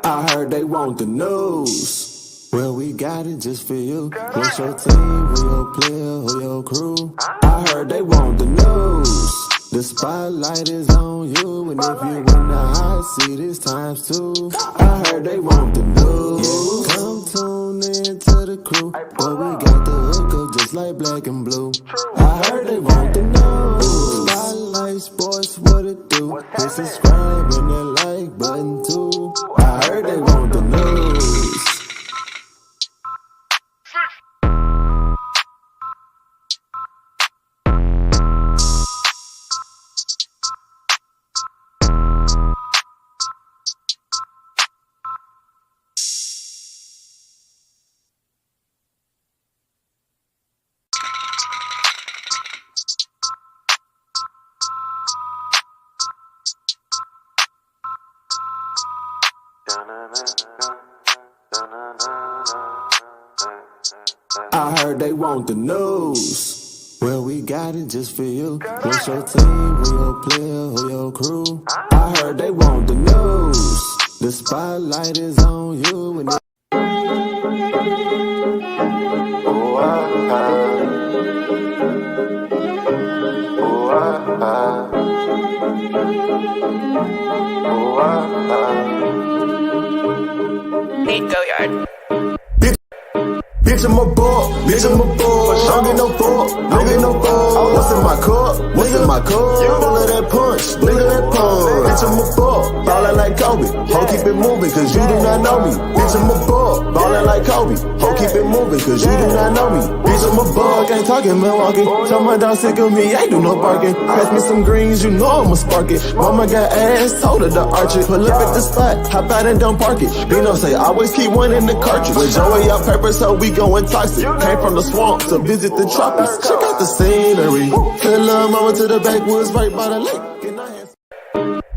I heard they want the news. Well, we got it just for you. What's your team? Who your player? Who your crew? I heard they want the news. The spotlight is on you, and if you in the hot seat, it's times two. I heard they want the news. Come tune in to the crew, but we got the hook up just like black and blue. I heard they want the news. Spotlight sports, what it do? Hit subscribe and that like button too. I heard they want the news. I heard they want the news. Well, we got it just for you. What's your team? Who your player? Who your crew? I heard they want the news. The spotlight is on you. And Nate Goyard. Bitch, I'm a ball, bitch, I'm a ball. Don't get no ball, don't get no ball. What's in my cup? What's in my cup? Full of that punch, look at that punch. Bitch, I'm a ball, ballin' like Kobe. Ho, keep it moving, cause you do not know me. Bitch, I'm a ball, ballin' like Kobe. Ho, keep it moving, cause you do not know me. Bitch, I'm a ball, can't talk in Milwaukee. Tell my dog sick of me, ain't do no barking. Pass me some greens, you know I'ma spark it. Mama got ass, told her to arch it. Pull up at the spot, hop out and don't park it. Bino say, always keep one in the cartridge. With Joey out pepper, so we going toxic. Came from the swamp to visit the tropics. Check out the scenery. Tell little mama to the backwoods right by the lake.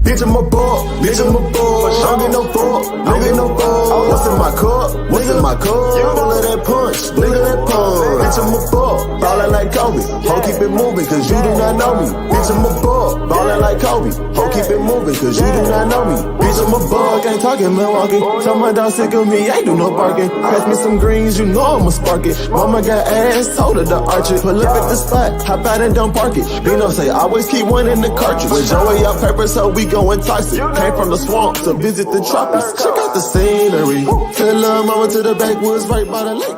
Bitch, I'm a ball, bitch, I'm a ball. Don't get no ball, don't get no ball. What's in my cup? What's in my cup? Full of that punch, look at that punch. Bitch, I'm a ball, ballin' like Kobe. Ho, keep it moving, cause you do not know me. Bitch, I'm a ball, ballin' like Kobe. Ho, keep it moving, cause you do not know me. Bitch, I'm a ball, can't talk in Milwaukee. Tell my dog sick of me, ain't do no barking. Pass me some greens, you know I'ma spark it. Mama got ass, told her to arch it. Pull up at the spot, hop out and don't park it. Bino say, always keep one in the cartridge. With Joey out pepper, so we going toxic. Came from the swamp to visit the tropics. Check out the scenery. Tell little mama to the backwoods right by the lake.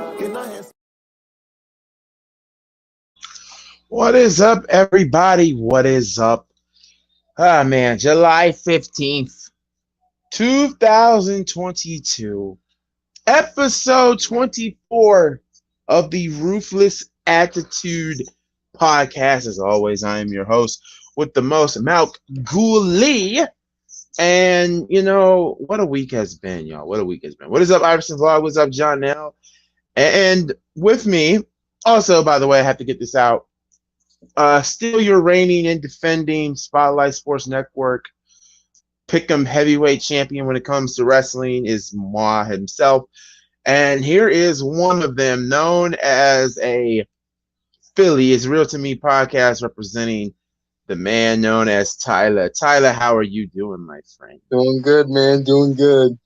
What is up, everybody? What is up? Ah, man, July 15th, 2022, episode 24 of the Ruthless Attitude podcast. As always, I am your host with the most, MalcGoolie. And, you know, what a week has been, y'all. What a week has been. What is up, Iverson Vlog? What's up, John Nell? And with me, also, by the way, I have to get this out. Still your reigning and defending Spotlight Sports Network Pick'em heavyweight champion when it comes to wrestling is moi himself. And here is one of them, known as a Philly is Real to Me podcast, representing the man known as Tyler. Tyler, how are you doing, my friend? Doing good, man. Doing good.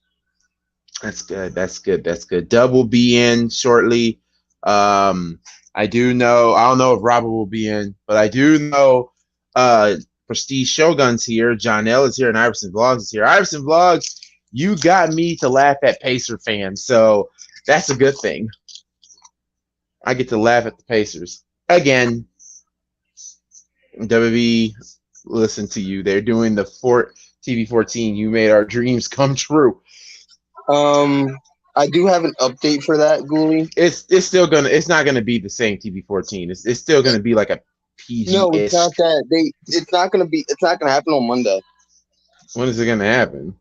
That's good. That's good. That's good. Dub will be in shortly. I do know, I don't know if Robert will be in, but I do know Prestige Shogun's here, John L is here, and Iverson Vlogs is here. Iverson Vlogs, you got me to laugh at Pacer fans, so that's a good thing. I get to laugh at the Pacers. Again, WB, listen to you. They're doing the TV 14. You made our dreams come true. I do have an update for that, Ghoulie. It's still gonna. It's not gonna be the same TV 14. It's still gonna be like a PG. No, it's not that. It's not gonna be. It's not gonna happen on Monday. When is it gonna happen?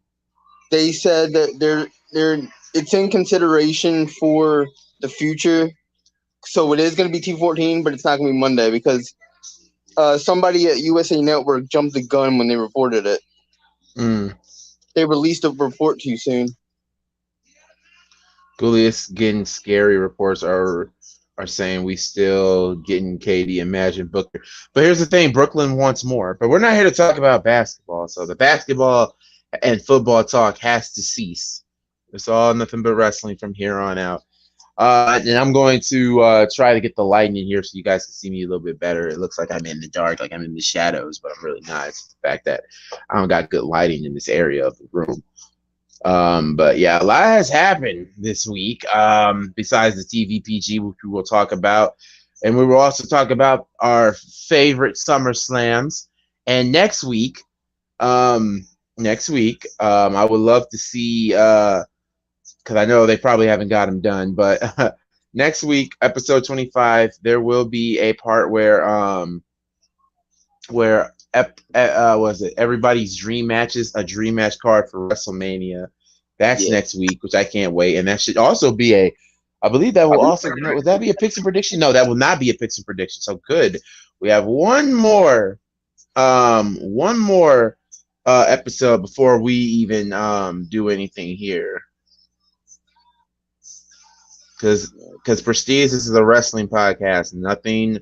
They said that it's in consideration for the future. So it is gonna be T14, but it's not gonna be Monday because somebody at USA Network jumped the gun when they reported it. They released a report too soon. Ghoulie, it's getting scary. Reports are are saying we still getting Katie, Imagine Booker. But here's the thing, Brooklyn wants more. But we're not here to talk about basketball. So the basketball and football talk has to cease. It's all nothing but wrestling from here on out. And I'm going to try to get the lighting in here so you guys can see me a little bit better. It looks like I'm in the dark, like I'm in the shadows, but I'm really not. It's the fact that I don't got good lighting in this area of the room. But yeah, a lot has happened this week. Besides the TVPG, which we will talk about, and we will also talk about our favorite Summerslams. And next week, I would love to see, because I know they probably haven't got them done, but next week, episode 25, there will be a part where was it everybody's dream matches, a dream match card for WrestleMania. That's next week, which I can't wait. And that should also be I believe that will also, would that be a picks and prediction? No, that will not be a picks and prediction. So good. We have one more episode before we even do anything here. Because Prestige, this is a wrestling podcast. Nothing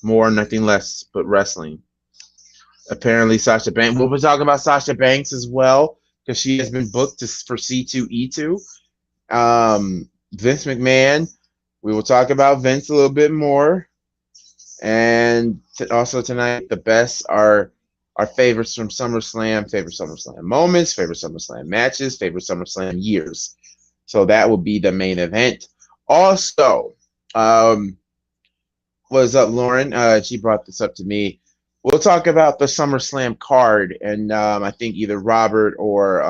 more, nothing less but wrestling. Apparently, Sasha Banks. We'll be talking about Sasha Banks as well because she has been booked for C2E2. Vince McMahon. We will talk about Vince a little bit more, and also tonight the best are our favorites from SummerSlam, favorite SummerSlam moments, favorite SummerSlam matches, favorite SummerSlam years. So that will be the main event. Also, what's up, Lauren? She brought this up to me. We'll talk about the SummerSlam card, and I think either Robert or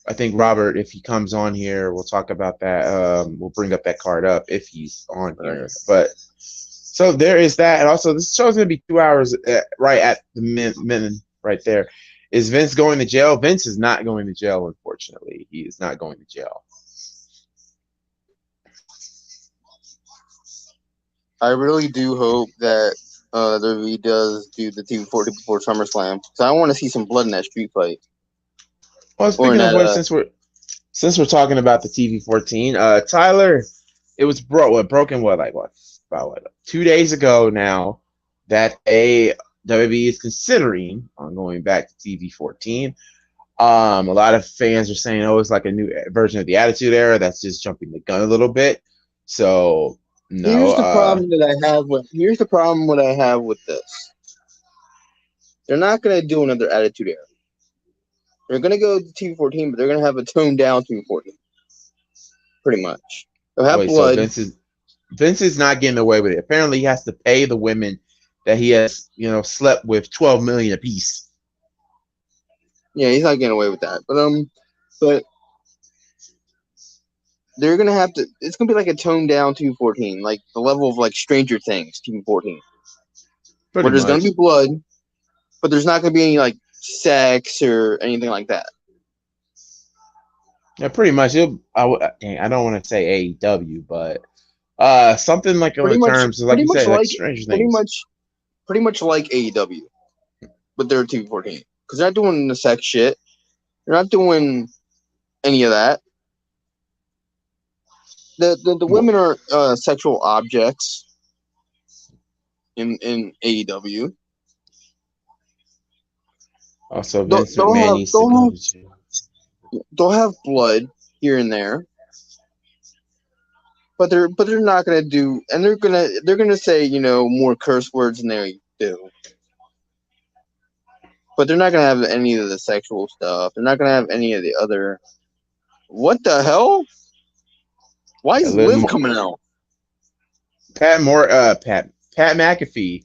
I think Robert, if he comes on here, we'll talk about that. We'll bring up that card up if he's on here. But so there is that, and also this show's gonna be 2 hours right at the minute right there. Is Vince going to jail? Vince is not going to jail, unfortunately. He is not going to jail. I really do hope that WWE does do the TV40 before SummerSlam. So I want to see some blood in that street fight. Well, speaking of which, since we're talking about the TV14, Tyler, it was broken about 2 days ago now that WWE is considering on going back to TV14. A lot of fans are saying, "Oh, it's like a new version of the Attitude Era." That's just jumping the gun a little bit. So no. Here's the problem that I have with. Here's the problem what I have with this. They're not going to do another Attitude Era. They're going to go to TV14, but they're going to have a toned down TV14. Pretty much. They'll have blood. So Vince is not getting away with it. Apparently, he has to pay the women that he has, slept with $12 million apiece. Yeah, he's not getting away with that. But they're gonna have to. It's gonna be like a toned down TV14, like the level of like Stranger Things TV14, where there's gonna be blood, but there's not gonna be any like sex or anything like that. Yeah, pretty much. I don't want to say AEW, but something like in terms of like you said, like Stranger Things. Pretty much like AEW, but they're TV14 because they're not doing the sex shit. They're not doing any of that. The women are sexual objects in AEW. Also, Vince McMahon needs to go to jail. They'll have blood here and there, but they're not gonna do, and they're gonna say more curse words than they do. But they're not gonna have any of the sexual stuff. They're not gonna have any of the other. What the hell? Why is Liv coming out? Pat McAfee.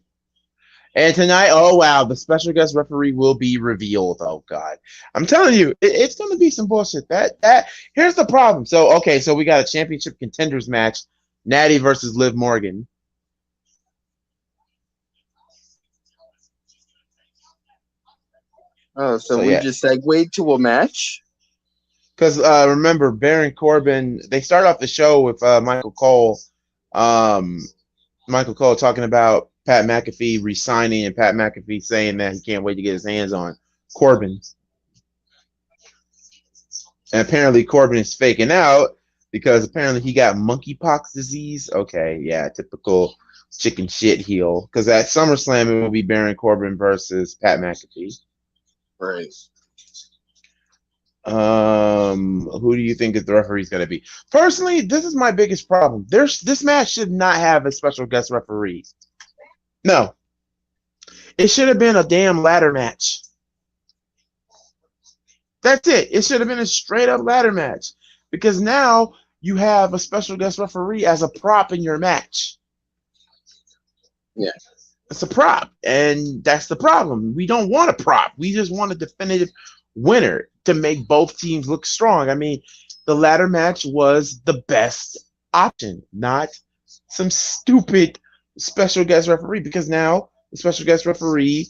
And tonight, oh wow, the special guest referee will be revealed. Oh god, I'm telling you, it's going to be some bullshit. That here's the problem. So we got a championship contenders match, Natty versus Liv Morgan. Oh, so we just segued to a match. Because remember, Baron Corbin, they start off the show with Michael Cole. Michael Cole talking about Pat McAfee resigning and Pat McAfee saying that he can't wait to get his hands on Corbin. And apparently Corbin is faking out because apparently he got monkeypox disease. Okay, yeah, typical chicken shit heel. Because at SummerSlam it will be Baron Corbin versus Pat McAfee. Right. Who do you think is the referee is going to be? Personally, this is my biggest problem. This match should not have a special guest referee. No, it should have been a damn ladder match. That's it. It should have been a straight up ladder match because now you have a special guest referee as a prop in your match. Yeah. It's a prop, and that's the problem. We don't want a prop. We just want a definitive winner to make both teams look strong. I mean, the ladder match was the best option, not some stupid special guest referee, because now the special guest referee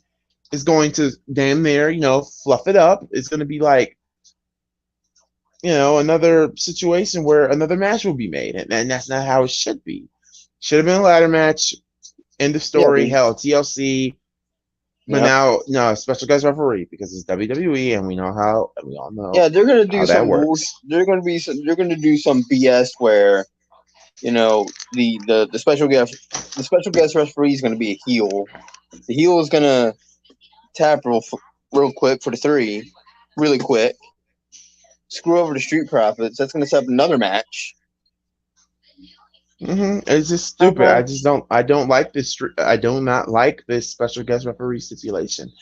is going to damn near, fluff it up. It's going to be like, another situation where another match will be made, and that's not how it should be. Should have been a ladder match. End of story. Yeah, hell, TLC. But now, no, special guest referee because it's WWE, and we all know. Yeah, they're gonna do some works. rules. They're gonna do some BS where, the special guest referee is gonna be a heel. The heel is gonna tap real quick for the 3, really quick. Screw over the Street Profits. That's gonna set up another match. It's just stupid. I don't like this. I do not like this special guest referee stipulation.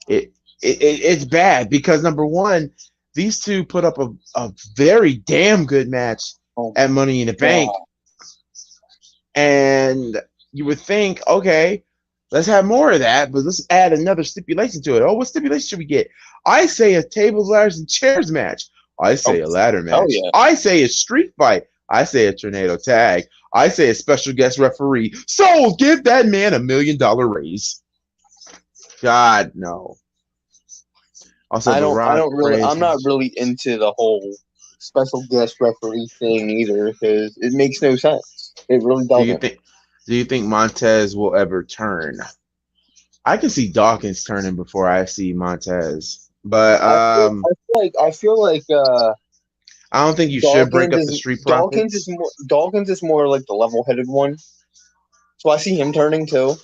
It's bad because number one, these two put up a very damn good match at Money in the Bank, and you would think, okay, let's have more of that, but let's add another stipulation to it. Oh, what stipulation should we get? I say a tables, ladders, and chairs match. I say a ladder match. Yeah. I say a street fight. I say a tornado tag. I say a special guest referee. So give that man $1 million raise. God, no. Also, I'm not really into the whole special guest referee thing either because it makes no sense. It really doesn't. Do you think Montez will ever turn? I can see Dawkins turning before I see Montez, but I feel like I don't think you should break up the Street Profits. Dawkins is more like the level-headed one, so I see him turning too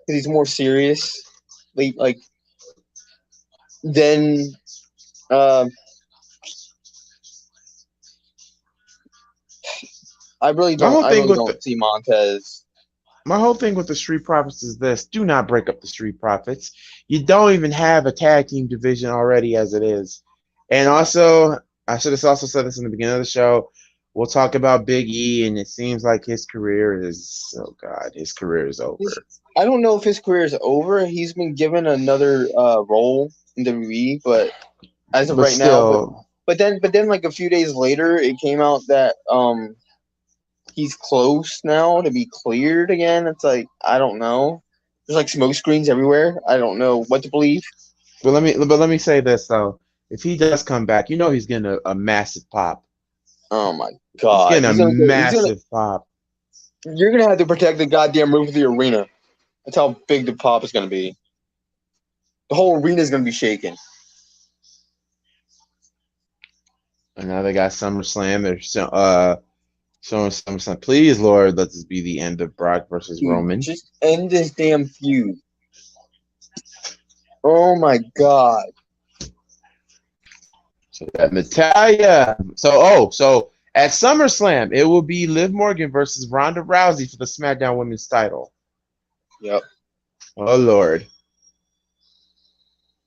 because he's more serious. Then I really don't see Montez. My whole thing with the Street Profits is this: do not break up the Street Profits. You don't even have a tag team division already as it is, and also. I should have also said this in the beginning of the show. We'll talk about Big E, and it seems like his career is over. I don't know if his career is over. He's been given another role in WWE, but as of right now, but then like a few days later, it came out that he's close now to be cleared again. It's like I don't know. There's like smoke screens everywhere. I don't know what to believe. But let me say this though. If he does come back, he's getting a massive pop. Oh my god! He's getting a massive pop. You're gonna have to protect the goddamn roof of the arena. That's how big the pop is gonna be. The whole arena is gonna be shaking. And now they got SummerSlam. They're showing SummerSlam. Please, Lord, let this be the end of Brock versus Roman. Just end this damn feud. Oh my god. So that Natalia. So at SummerSlam, it will be Liv Morgan versus Ronda Rousey for the SmackDown Women's title. Yep. Oh Lord.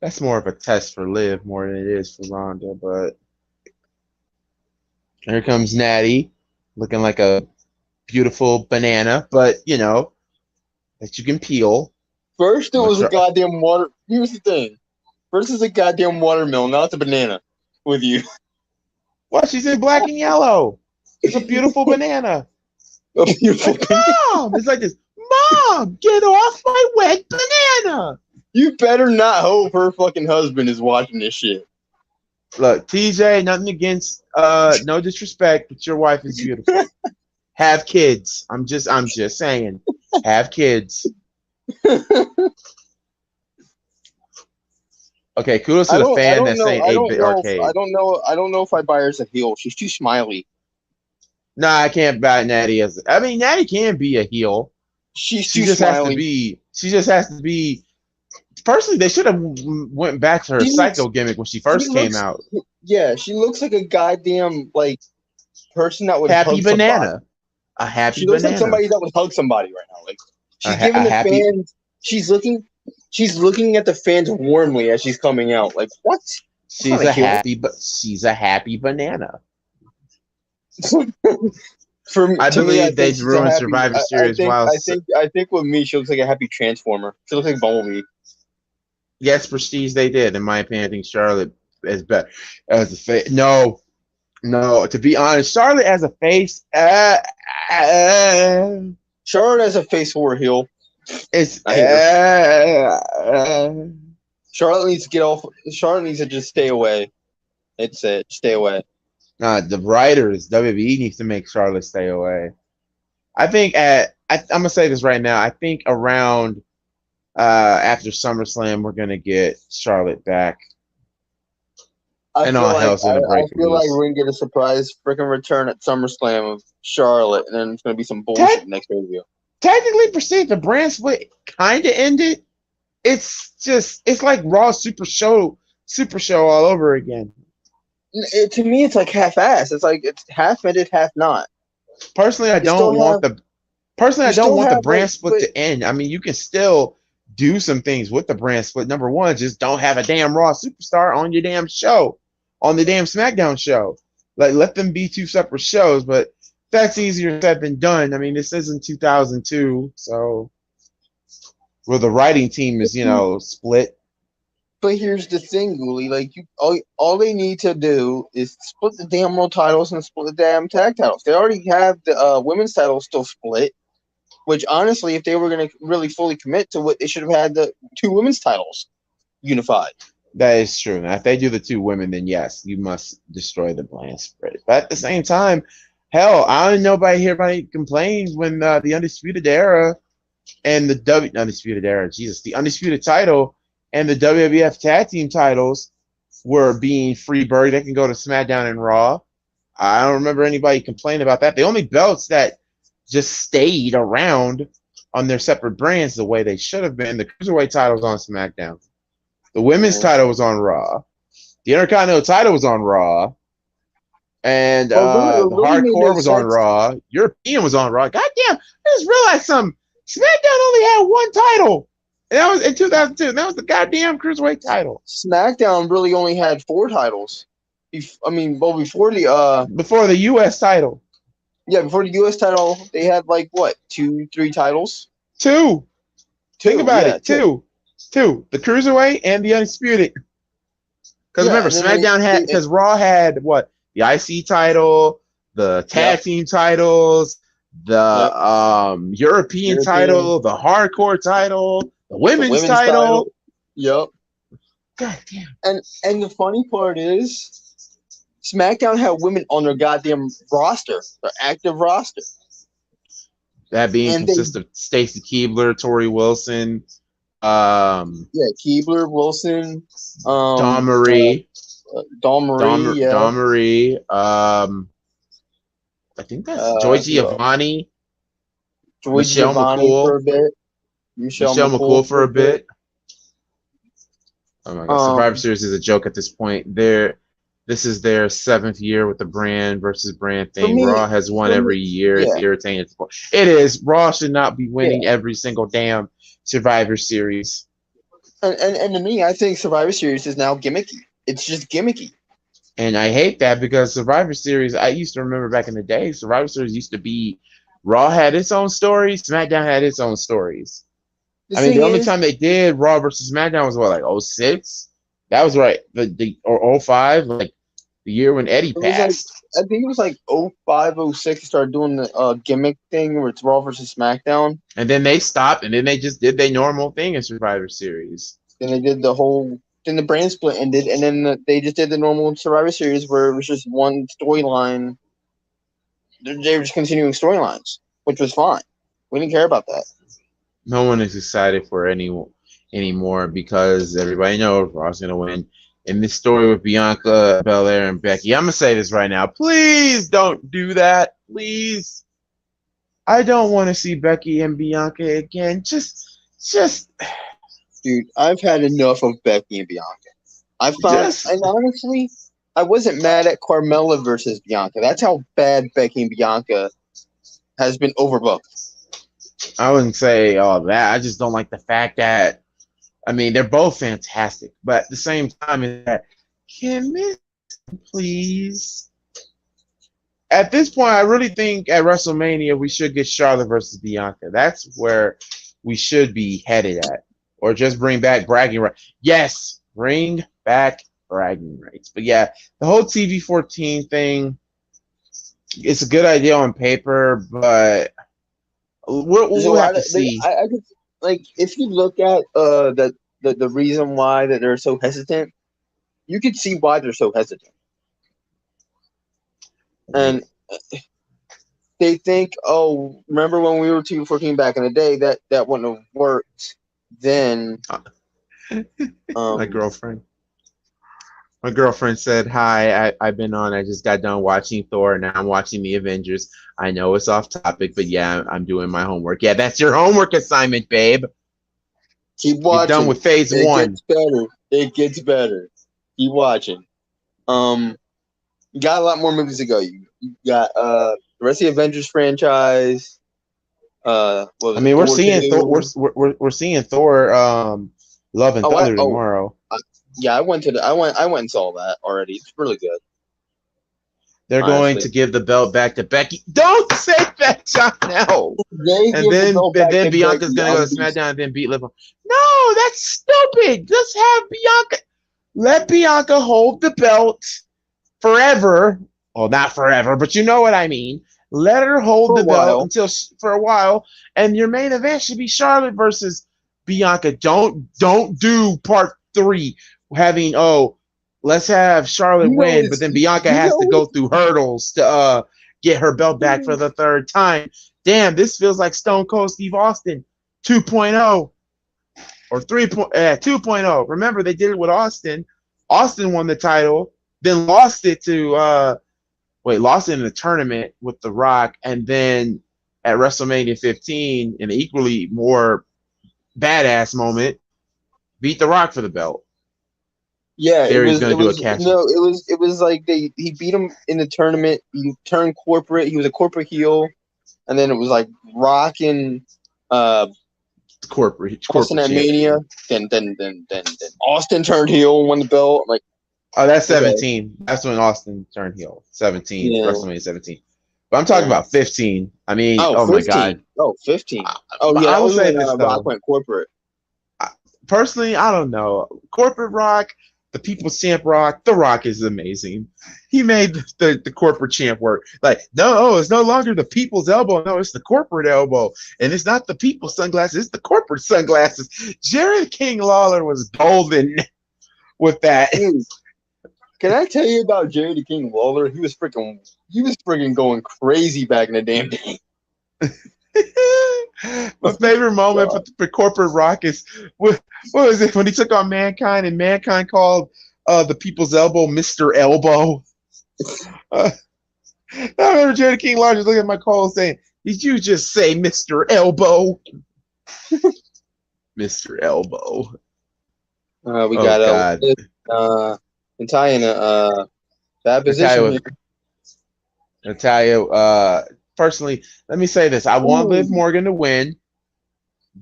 That's more of a test for Liv more than it is for Ronda, but here comes Natty, looking like a beautiful banana, but that you can peel. First it was a goddamn water. Here's the thing. First it's a goddamn watermelon, not the banana. With you. Well, she's in black and yellow. It's a beautiful banana. A beautiful banana. Mom! It's like this. Mom, get off my wet banana. You better not hope her fucking husband is watching this shit. Look, TJ, nothing against no disrespect, but your wife is beautiful. Have kids. I'm just saying. Have kids. Okay, kudos to the fan that's saying 8-bit arcade. I don't know if I buy her as a heel. She's too smiley. Nah, I can't buy Natty as. I mean, Natty can be a heel. She's She too just has to smiling. be. She just has to be. Personally, they should have went back to her She looks- psycho gimmick when she first She came looks- out. Yeah, she looks like a goddamn like person that would Happy hug banana. somebody. A happy She looks banana. like somebody that would hug somebody right now. Like she's A giving the happy- fans. She's looking at the fans warmly as she's coming out. Like what? She's not a a heel. she's a happy banana. I believe they ruined Survivor Series. I think with me, she looks like a happy transformer. She looks like Bumblebee. Yes, Prestige, they did. In my opinion, I think Charlotte is better as a face. No. To be honest, Charlotte as a face, Charlotte as a face for a heel. it's Charlotte needs to get off. Charlotte needs to just stay away. It's it. Stay away. the writers, WWE needs to make Charlotte stay away. I think I'm gonna say this right now. I think around after SummerSlam, we're gonna get Charlotte back. I And feel all like, hell's gonna break I feel like loose. we're gonna get a surprise freaking return at SummerSlam of Charlotte, and then it's gonna be some bullshit next pay-per-view. Technically, perceived the brand split kind of ended. It's like Raw Super Show all over again. To me, it's like half-assed. It's like it's half-ended, half not. Personally, I don't want the brand split to end. I mean, you can still do some things with the brand split. Number one, just don't have a damn Raw superstar on your damn show, on the damn SmackDown show. Like, let them be two separate shows, but that's easier said than done. I mean, this isn't 2002, so where the writing team is, split. But here's the thing, Ghoulie. Like, all they need to do is split the damn world titles and split the damn tag titles. They already have the women's titles still split. Which, honestly, if they were going to really fully commit to it, they should have had the two women's titles unified. That is true. Now, if they do the two women, then yes, you must destroy the brand split. But at the same time, hell, I don't know about anybody complains when the Undisputed Era and the Undisputed title and the WWF Tag Team titles were being freebird. They can go to SmackDown and Raw. I don't remember anybody complaining about that. The only belts that just stayed around on their separate brands the way they should have been. The Cruiserweight title was on SmackDown. The women's title was on Raw. The Intercontinental title was on Raw. And the Hardcore was on Raw. European was on Raw. Goddamn, I just realized something. SmackDown only had one title. And that was in 2002. And that was the goddamn Cruiserweight title. SmackDown really only had 4 titles. Before the U.S. title. Yeah, before the U.S. title, they had like what, 2, 3 titles? Two. Think about it. Two. Two. The Cruiserweight and the Undisputed. Because remember, SmackDown because Raw had what? The IC title, the tag team titles, the European title, the Hardcore title, the women's title. Yep. God damn. And the funny part is, SmackDown had women on their goddamn roster, their active roster. That being consists of Stacy Keibler, Tori Wilson, Keibler, Wilson, Dawn Marie. Dawn Marie. I think that's Joy Giovanni. Michelle McCool for a bit. Michelle McCool for a bit. Oh my god, Survivor Series is a joke at this point. This is their 7th year with the brand versus brand thing. Raw has won every year. It's irritating at this point. It is. Raw should not be winning every single damn Survivor Series. And to me, I think Survivor Series is now gimmicky. It's just gimmicky. And I hate that because Survivor Series, I used to remember back in the day, Survivor Series used to be Raw had its own stories, SmackDown had its own stories. The only time they did Raw versus SmackDown was what, like 06? That was right. Or 05, like the year when Eddie passed. I think it was like 05, 06, they started doing the gimmick thing where it's Raw versus SmackDown. And then they stopped, and then they just did their normal thing in Survivor Series. Then they did then the brand split ended, and then they just did the normal Survivor Series where it was just one storyline. They were just continuing storylines, which was fine. We didn't care about that. No one is excited for anymore because everybody knows Raw's going to win. In this story with Bianca Belair and Becky, I'm going to say this right now. Please don't do that. please. I don't want to see Becky and Bianca again. Just, Dude, I've had enough of Becky and Bianca. And honestly, I wasn't mad at Carmella versus Bianca. That's how bad Becky and Bianca has been overbooked. I wouldn't say all that. I just don't like the fact that, I mean, they're both fantastic, but at the same time, is that can Miss please? At this point, I really think at WrestleMania we should get Charlotte versus Bianca. That's where we should be headed at, or just bring back bragging rights. Yes, bring back bragging rights. But yeah, the whole TV14 thing, it's a good idea on paper, but we'll have to see. I could, like, if you look at the reason why that they're so hesitant, you could see why they're so hesitant. And they think, oh, remember when we were TV14 back in the day, that wouldn't have worked then. My girlfriend said, hi, I've been on. I just got done watching Thor. Now I'm watching the Avengers. I know it's off topic, but yeah, I'm doing my homework. Yeah, that's your homework assignment, babe. Keep watching. You're done with phase 1. It gets better. It gets better. Keep watching. You got a lot more movies to go. You got the rest of the Avengers franchise. We're seeing Thor. We're seeing Thor. Love and Thunder tomorrow. Yeah, I went and saw that already. It's really good. They're going to give the belt back to Becky. Don't say that, John. No. And then Bianca's going to go to SmackDown and then beat Liv. No, that's stupid. Just have Bianca. Let Bianca hold the belt forever. Well, not forever, but you know what I mean. Let her hold the belt for a while, and your main event should be Charlotte versus Bianca. Don't do part 3 having let's have Charlotte win, but then Bianca has to go through hurdles to get her belt back for the 3rd time. Damn, this feels like Stone Cold Steve Austin 2.0 or 2.0. Remember, they did it with Austin. Austin won the title, then lost it to lost it in the tournament with The Rock, and then at WrestleMania 15, in an equally more badass moment, beat The Rock for the belt. Yeah, it was like he beat him in the tournament. He turned corporate. He was a corporate heel, and then it was like Rock and corporate Austin at Mania. Then Austin turned heel and won the belt. Like, oh, that's 17. Okay. That's when Austin turned heel. 17, WrestleMania 17. But I'm talking about 15. I mean, 15. My God. Oh, 15. Oh, yeah. I will say this, Rock went corporate. Personally, I don't know. Corporate Rock, the People's Champ Rock, The Rock is amazing. He made the corporate champ work. Like, no, it's no longer the People's Elbow. No, it's the corporate elbow. And it's not the People's sunglasses. It's the corporate sunglasses. Jerry King Lawler was golden with that. Dude, can I tell you about Jerry the King Lawler? He was freaking going crazy back in the damn day. My favorite moment for Corporate Rock is what was it when he took on Mankind and Mankind called the People's Elbow Mr. Elbow. I remember Jerry King Lawler just looking at my call saying, "Did you just say Mr. Elbow?" Mr. Elbow. We got Natalia bad position. Natalia, personally, let me say this. I want Liv Morgan to win.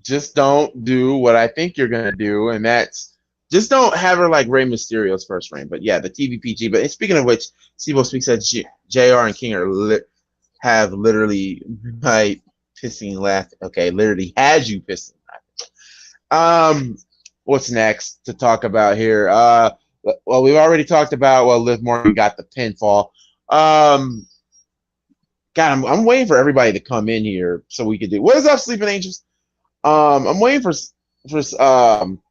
Just don't do what I think you're going to do, and that's just don't have her like Rey Mysterio's first reign. But yeah, the TVPG. But speaking of which, Steve speaks that JR and King have literally my pissing laugh. Okay, literally has you pissing laughing. What's next to talk about here? Well, we've already talked about Liv Morgan got the pinfall. God, I'm waiting for everybody to come in here so we could do. What is up, Sleeping Angels? I'm waiting for some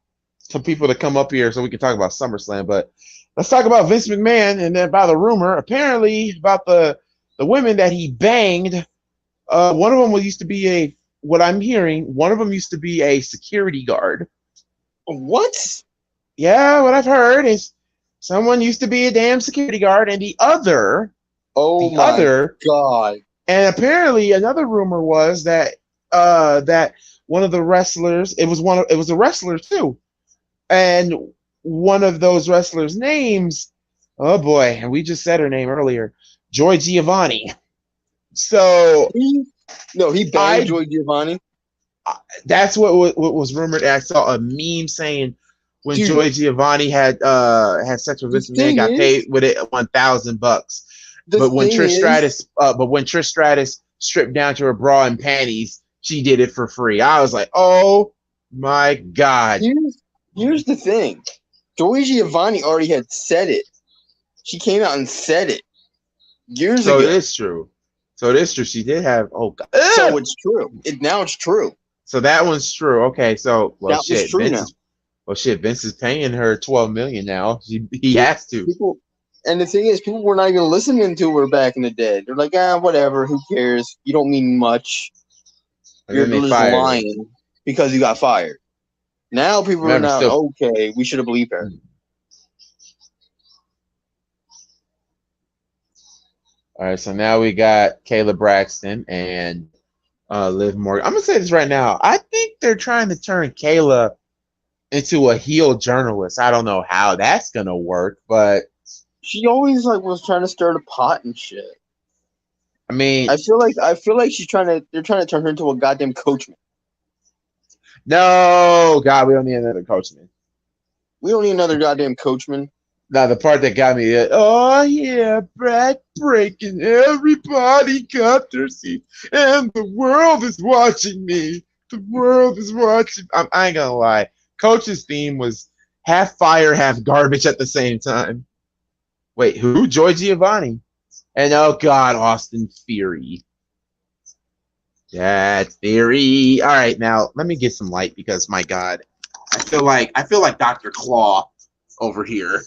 people to come up here so we can talk about SummerSlam. But let's talk about Vince McMahon and then about the rumor, apparently about the women that he banged. One of them used to be what I'm hearing, one of them used to be a security guard. What? Yeah, what I've heard is someone used to be a damn security guard, and the other God, And apparently, another rumor was that that one of the wrestlers, it was a wrestler too, and one of those wrestlers' names, oh boy, and we just said her name earlier, Joy Giovanni. So he banged Joy Giovanni. That's what was rumored. I saw a meme saying when Joy Giovanni had sex with Vince McMahon, got paid with it $1,000. But when Trish Stratus stripped down to her bra and panties, she did it for free. I was like, oh my god. Here's the thing. Joy Giovanni already had said it. She came out and said it years ago. So it is true. She did have. Oh god. So it's true. Now it's true. So that one's true. Okay. So that shit. Was true now. Vince is paying her $12 million now. He has to. And the thing is, people were not even listening to her back in the day. They're like, whatever. Who cares? You don't mean much. You're just lying because you got fired. Now people are now okay. We should have believed her. All right, so now we got Kayla Braxton and Liv Morgan. I'm gonna say this right now. I think they're trying to turn Kayla into a heel journalist. I don't know how that's gonna work, but she always was trying to stir the pot and shit. I mean, I feel like they're trying to turn her into a goddamn coachman. No, God, we don't need another coachman. We don't need another goddamn coachman. Now, the part that got me, oh, yeah, Brad breaking, everybody got their seats, and the world is watching me. The world is watching. I ain't gonna lie. Coach's theme was half fire, half garbage at the same time. Wait, who? Joy Giovanni. And, oh, God, Austin Theory. That Theory. All right, now, let me get some light because, my God, I feel like Dr. Claw over here.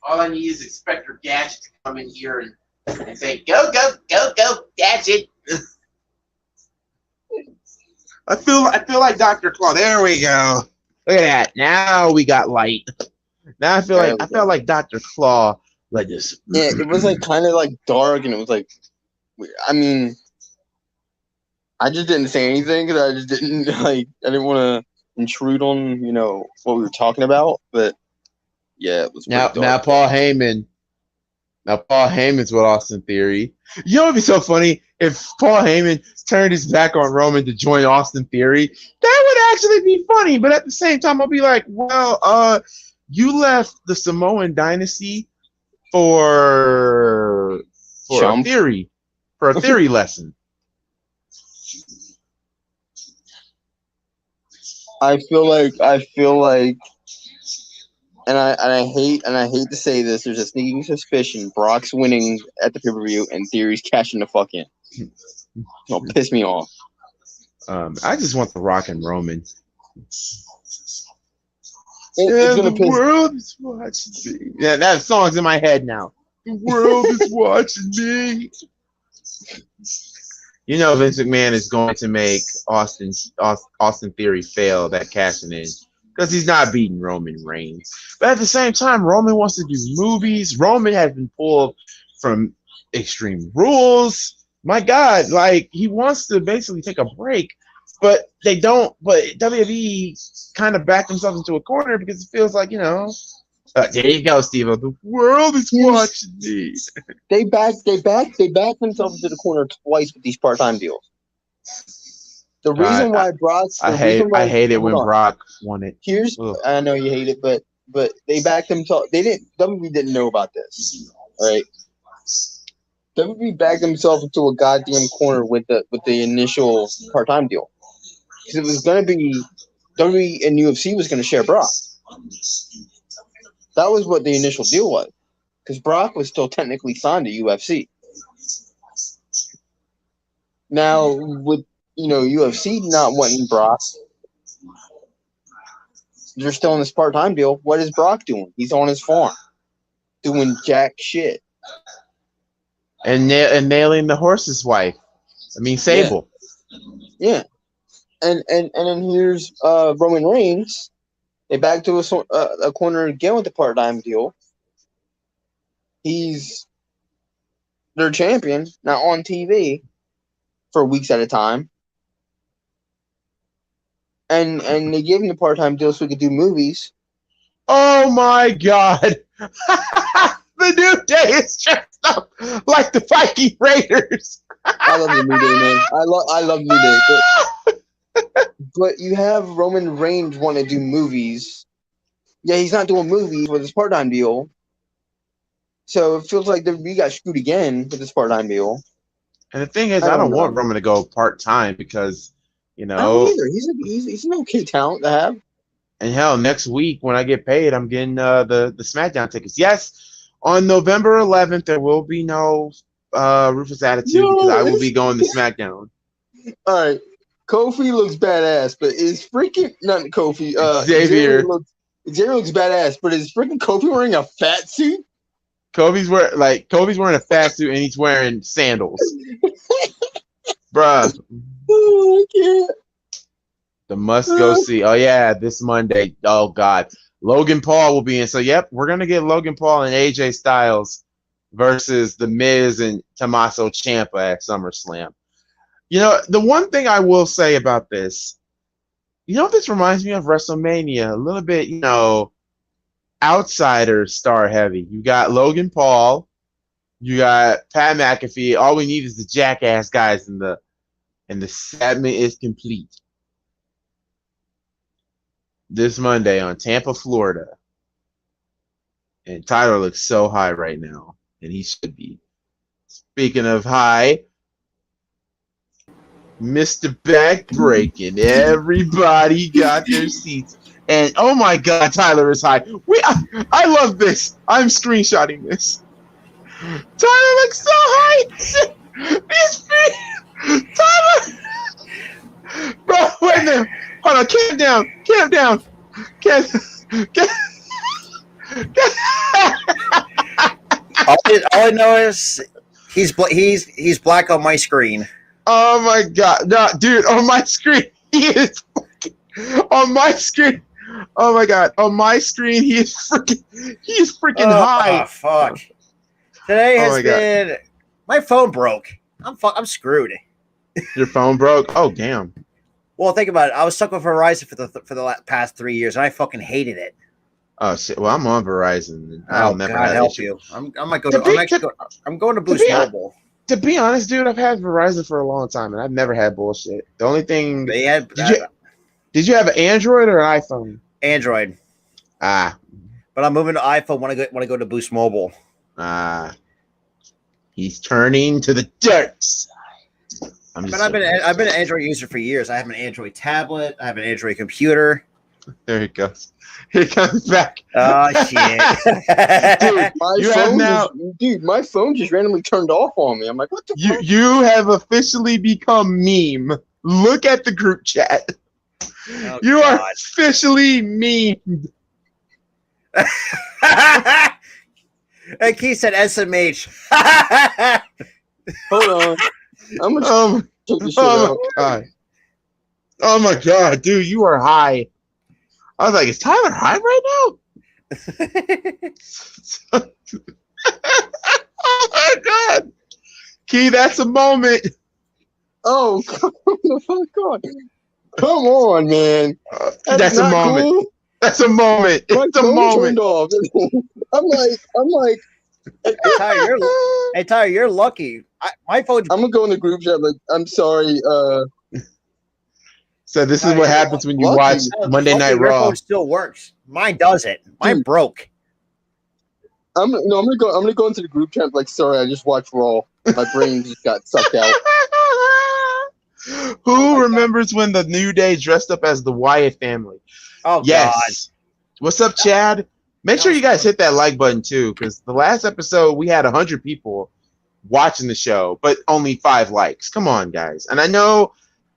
All I need is Inspector Gadget to come in here and say, go, Gadget. I feel like Dr. Claw. There we go. Look at that. Now we got light. Now I feel like Dr. Claw like this. Yeah, it was kind of dark, and it was I mean, I just didn't say anything because I just didn't I didn't want to intrude on what we were talking about, but. Yeah, it was now Paul Heyman. Now Paul Heyman's with Austin Theory. You know, it'd be so funny if Paul Heyman turned his back on Roman to join Austin Theory. That would actually be funny, but at the same time, I'll be like, well, you left the Samoan dynasty for a theory lesson. I feel like. And I hate to say this. There's a sneaking suspicion Brock's winning at the pay-per-view and Theory's cashing the fuck in. Don't piss me off. I just want the Rock and Roman. The world is watching me. Yeah, that song's in my head now. The world is watching me. You know, Vince McMahon is going to make Austin Theory fail that cashing in. Because he's not beating Roman Reigns. But at the same time, Roman wants to do movies. Roman has been pulled from Extreme Rules. My God, he wants to basically take a break. But they don't. But WWE kind of backed themselves into a corner because it feels like, there you go, Steve. The world is watching me. They backed themselves into the corner twice with these part-time deals. The reason why Brock's I hate it when Brock won it. I know you hate it, but they backed themselves. WWE didn't know about this, right? WWE backed themselves into a goddamn corner with the initial part-time deal because it was going to be WWE and UFC was going to share Brock. That was what the initial deal was because Brock was still technically signed to UFC. Now with UFC not wanting Brock. They're still in this part-time deal. What is Brock doing? He's on his farm, doing jack shit, and nailing the horse's wife. I mean, Sable. Yeah. And then here's Roman Reigns. They back to a corner again with the part-time deal, he's their champion, not on TV for weeks at a time. And they gave him the part-time deal so he could do movies. Oh my God! The New Day is dressed up like the Viking Raiders. I love the New Day, man. I love New Day. But you have Roman Reigns want to do movies. Yeah, he's not doing movies with his part-time deal. So it feels like we got screwed again with this part-time deal. And the thing is, I don't want Roman to go part-time because, you know. I don't either. He's an okay talent to have. And hell, next week when I get paid, I'm getting the SmackDown tickets. Yes, on November 11th, there will be no Ruthless Attitude because I will be going to SmackDown. All right. Kofi looks badass, but is freaking not Kofi. Xavier looks badass, but is freaking Kofi wearing a fat suit? Kofi's wearing a fat suit and he's wearing sandals. Bruh. Oh, I can't. The must go see. Oh yeah, this Monday. Oh God. Logan Paul will be in. So yep, we're gonna get Logan Paul and AJ Styles versus The Miz and Tommaso Ciampa at SummerSlam. You know, the one thing I will say about this, you know what this reminds me of? WrestleMania. A little bit, you know, outsiders star heavy. You got Logan Paul, you got Pat McAfee. All we need is the jackass guys and the segment is complete. This Monday on Tampa, Florida. And Tyler looks so high right now. And he should be. Speaking of high, Mr. Backbreaking. Everybody got their seats. And oh my God, Tyler is high. I love this. I'm screenshotting this. Tyler looks so high. Tyler. Bro, wait a minute. Hold on, calm down. All I know is he's black on my screen. Oh my God, no, dude! On my screen, he is on my screen. Oh my God, on my screen, he is freaking high. Oh fuck! Today has been. My phone broke. I'm screwed. Your phone broke? Oh damn. Well, think about it. I was stuck with Verizon for the past 3 years, and I fucking hated it. Oh shit! Well, I'm on Verizon. I'll never help you. I'm going to Boost Mobile. To be honest, dude, I've had Verizon for a long time, and I've never had bullshit. The only thing did you have an Android or an iPhone? Android. But I'm moving to iPhone when I go to Boost Mobile. He's turning to the dark side. I've been an Android user for years. I have an Android tablet. I have an Android computer. There he goes. He comes back. Oh shit! Dude, my phone just randomly turned off on me. I'm like, what the fuck? You have officially become meme. Look at the group chat. Oh, you are officially memed. And Keith said SMH. Hold on. I'm gonna take this shit out. God. Oh my God, dude, you are high. I was like, is Tyler high right now? Oh my God. Key, that's a moment. Oh, God. Come on, man. That's a moment. Cool. That's a moment. It's a moment. Off. I'm like, hey, Tyler, you're lucky. My phone. I'm gonna go in the group chat. Like, I'm sorry. So this is what happens when you watch Monday Night Raw. Your phone still works. Mine doesn't. Mine broke. I'm gonna go into the group chat. Like, sorry, I just watched Raw. My brain just got sucked out. Who remembers when the New Day dressed up as the Wyatt family? Oh, yes. God. What's up, Chad? Make sure you guys hit that like button, too, because the last episode, we had 100 people watching the show, but only 5 likes. Come on, guys. And I know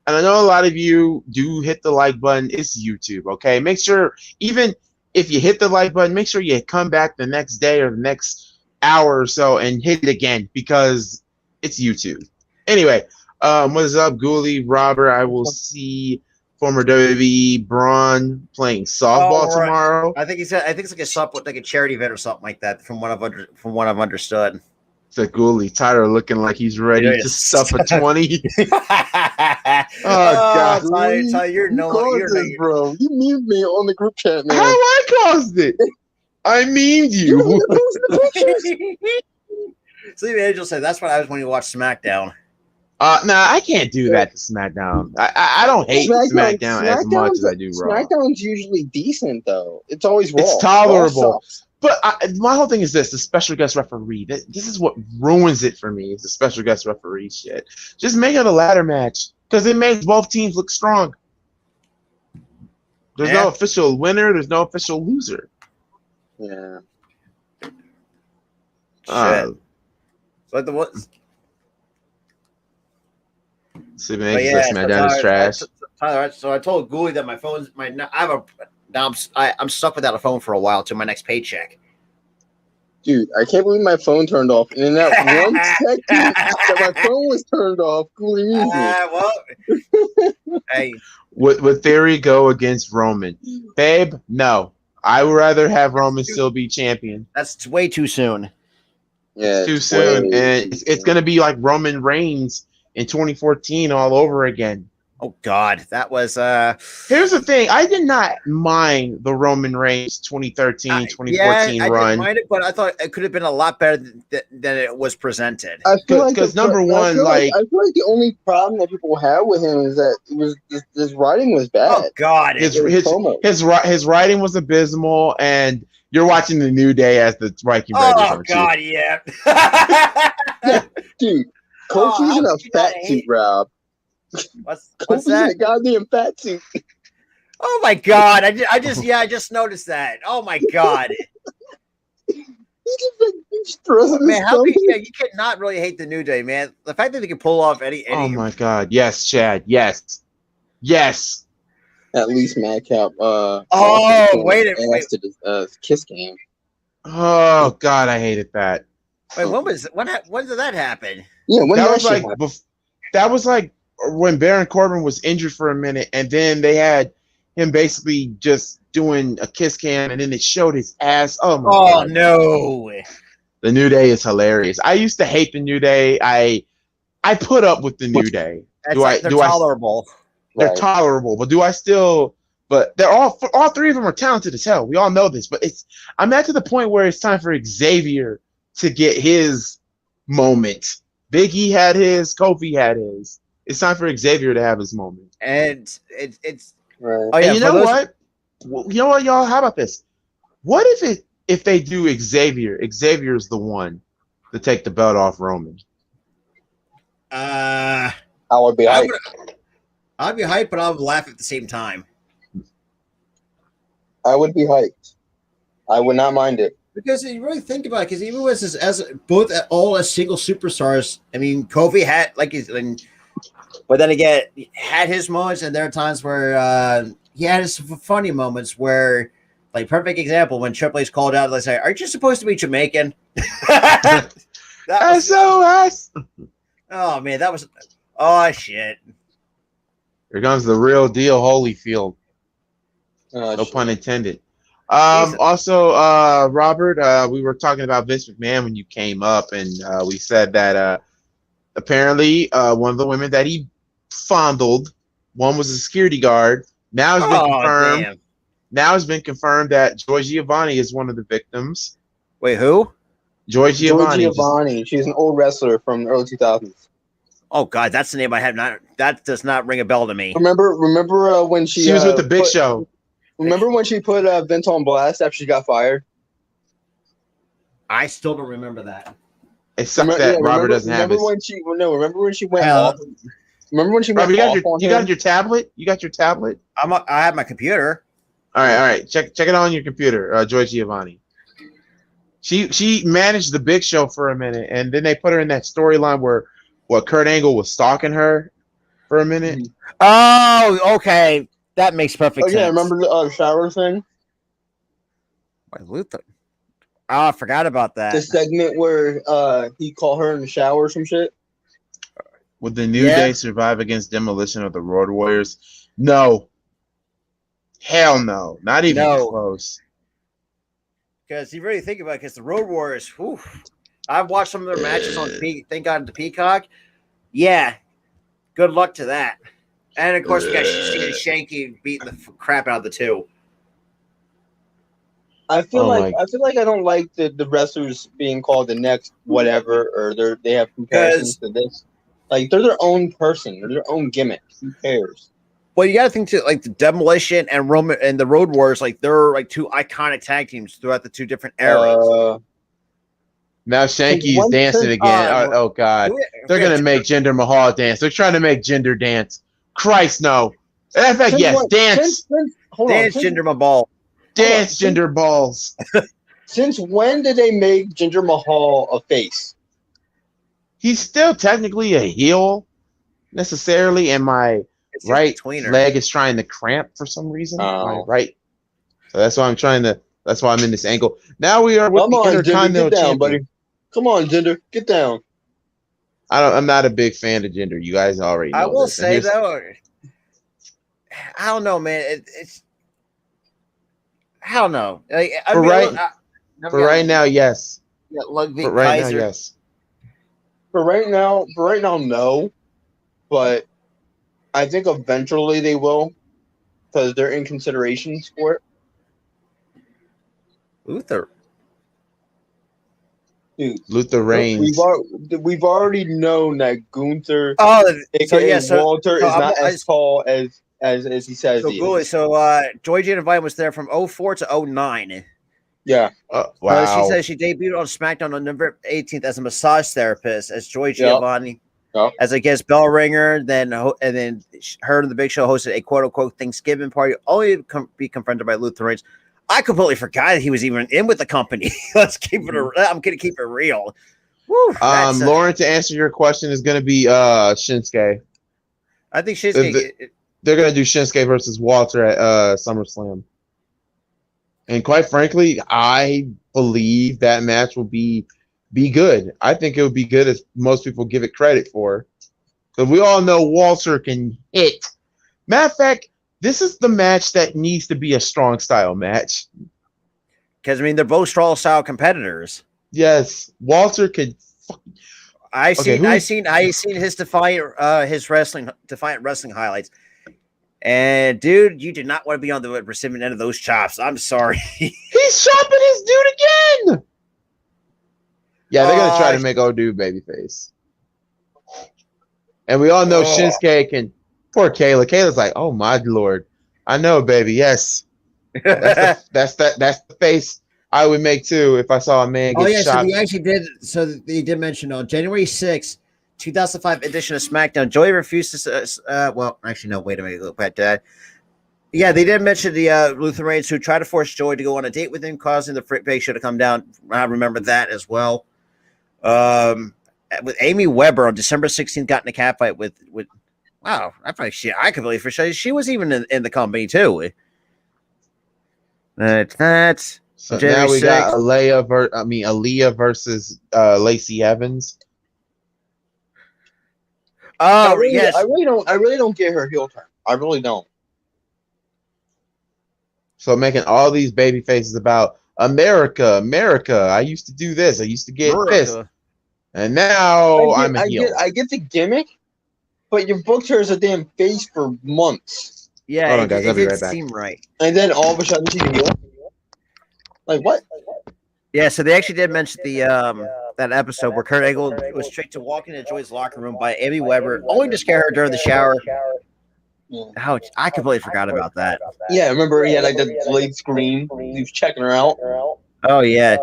a lot of you do hit the like button. It's YouTube, okay? Make sure, even if you hit the like button, make sure you come back the next day or the next hour or so and hit it again, because it's YouTube. Anyway, what is up, Ghoulie, Robert? I will see former WWE Braun playing softball right. tomorrow. I think he said. I think it's like a softball, like a charity event or something like that. From what I've understood. MalcGoolie, Tyler looking like he's ready to stuff a 20. God. Tyler, you're You no, caused you're this, bro. You memed me on the group chat, man. How I caused it? I memed You you. didn't post the pictures. Sleepy Angel said that's what I was when you watched SmackDown. Nah, I can't do that to SmackDown. I don't hate SmackDown as much as I do Raw. SmackDown's usually decent, though. It's always Raw. It's tolerable. Raw sucks. But my whole thing is this: the special guest referee. This is what ruins it for me. Is the special guest referee shit. Just make it a ladder match because it makes both teams look strong. There's no official winner. There's no official loser. Yeah. Shit. So the what? Sleeping Angel says SmackDown is trash. Tyler, so I told Goolie that my phone's I'm stuck without a phone for a while till my next paycheck. Dude, I can't believe my phone turned off. And in that 1 second that my phone was turned off, Goolie Well, hey, would Theory go against Roman? Babe, no. I would rather have Roman still be champion. That's way too soon. Yeah, Too soon, and it's gonna be like Roman Reigns in 2014 all over again. Oh God, that was Here's the thing, I did not mind the Roman Reigns 2013, 2014 run. I didn't mind it, but I thought it could have been a lot better than it was presented. I feel like because number one, I feel like the only problem that people have with him is that it was his writing was bad. Oh God, his writing was abysmal, and you're watching the New Day as the Viking Raiders. Oh God, yeah. Yeah, dude, Kofi's in a fat suit, Rob. What's Kofi's that? in a goddamn fat suit. Oh my God, I just noticed that. Oh my God. He's thrusting Man, his you cannot really hate the New Day, man. The fact that they can pull off any Oh my God, yes, Chad, yes. At least Madcap. Wait. To the Kiss game. Oh God, I hated that. Wait, when did that happen? Yeah, when that was like when Baron Corbin was injured for a minute, and then they had him basically just doing a kiss cam, and then it showed his ass. Oh my God. No! The New Day is hilarious. I used to hate the New Day. I put up with the New Day. They're tolerable. They're tolerable, but do I still? But they're all three of them are talented as hell. We all know this, but I'm at to the point where it's time for Xavier to get his moment. Big E had his, Kofi had his. It's time for Xavier to have his moment. And it's right. Oh yeah. And you know what? You know what, y'all? How about this? What if they do Xavier? Xavier's the one to take the belt off Roman. I would be hyped. I'd be hyped, but I would laugh at the same time. I would be hyped. I would not mind it. Because you really think about it, because even with as both all as single superstars, I mean, Kofi had but then again, he had his moments, and there are times where he had his funny moments where, like, perfect example when Triple H called out, let's say, "Aren't you supposed to be Jamaican?" SOS. Oh man, that was shit. Here comes the real deal, Holyfield. No pun intended. Also, Robert, we were talking about Vince McMahon when you came up, and we said that apparently one of the women that he fondled, one was a security guard. Now it's been confirmed. Damn. Now it's been confirmed that Joy Giovanni is one of the victims. Wait, who? Joy Giovanni. She's an old wrestler from the early 2000s. Oh God, that's the name I have not. That does not ring a bell to me. Remember when she was with the Big Show. Remember when she put Vince on blast after she got fired? I still don't remember that. It sucks that Robert doesn't have it. Remember when she went off? Remember when she went off on him? You got your tablet? You got your tablet? I have my computer. All right. Check it on your computer, Joy Giovanni. She managed the Big Show for a minute, and then they put her in that storyline where Kurt Angle was stalking her for a minute. Oh, okay. That makes perfect sense. Yeah, remember the shower thing? Wait, Luther. Oh, I forgot about that. The segment where he called her in the shower or some shit. Would the New Day survive against demolition of the Road Warriors? No. Hell no. Not even No. close. Because you really think about it, because the Road Warriors, whew, I've watched some of their matches on Thank God the Peacock. Yeah, good luck to that. And of course, we got Shanky beating the crap out of the two. I feel like I don't like the wrestlers being called the next whatever, or they have comparisons to this. Like, they're their own person, they're their own gimmick. Who cares? Well, you got to think too, like the Demolition and Roman and the Road Warriors, like they're like two iconic tag teams throughout the two different eras. Now Shanky's dancing again. Oh God, they're gonna make Jinder Mahal dance. They're trying to make Jinder dance. Christ no. In fact, yes, dance. Dance Jinder Mahal. Dance Jinder balls. Since when did they make Jinder Mahal a face? He's still technically a heel, necessarily, and my right leg is trying to cramp for some reason. Right. So that's why that's why I'm in this angle. Now we are with the Intercontinental Champion. Buddy. Come on, Jinder, get down. I'm not a big fan of Jinder. You guys already know. I will say though, I don't know, man. It's I don't know. Like, for right now, yes. Yeah, for right now, yes. For right now, no. But I think eventually they will, because they're in considerations for it. Luther. Dude, Luther Reigns. We've already known that Gunther, Walter, is not as tall as he says. So Ghoulie, Joy Jane and Vine was there from 04 to 09. Yeah. Wow. She says she debuted on SmackDown on November 18th as a massage therapist as Joy Giovanni. Yep. As a guest bell ringer, and then her and the Big Show hosted a quote unquote Thanksgiving party, only to be confronted by Luther Reigns. I completely forgot that he was even in with the company. Let's keep it. I'm gonna keep it real. Woo, Lauren, to answer your question, is gonna be Shinsuke. I think Shinsuke. They're gonna do Shinsuke versus Walter at SummerSlam. And quite frankly, I believe that match will be good. I think it would be good as most people give it credit for. Because we all know Walter can hit. Matter of fact, this is the match that needs to be a strong style match. Because, I mean, they're both strong style competitors. Yes. Walter could. I seen his defiant wrestling highlights. And dude, you did not want to be on the recipient end of those chops. I'm sorry. He's chopping his dude again. Yeah, they're gonna try to make old dude babyface. And we all know Shinsuke can. Poor Kayla. Kayla's like, oh my lord, I know, baby. Yes, that's the face I would make too if I saw a man get shot. So they actually did. So they did mention on January 6th, 2005 edition of SmackDown, Joey refused to. Well, actually, no. Wait a minute. Look back to that. Yeah, they did mention the Luther Reigns who tried to force Joey to go on a date with him, causing the Big Show to come down. I remember that as well. With Amy Weber on December 16th, got in a cat fight with. Wow, I could believe for sure she was even in the company too. That's so now we got Aaliyah versus Lacey Evans. Oh, yes. I really don't get her heel turn. I really don't. So making all these baby faces about America. I used to do this. I used to get this. And now I'm a heel. I get the gimmick, but you booked her as a damn face for months. Yeah, hold on, guys. I'll be right back. Seem right. And then all of a sudden she's a heel. Like what? Yeah, so they actually did mention the that episode where Kurt Angle was tricked to walk into Joy's locker room by Amy Weber, only to scare her during the shower. Ouch! I completely forgot about that. Yeah, remember he had like the delayed screen. He was checking her out. Oh yeah.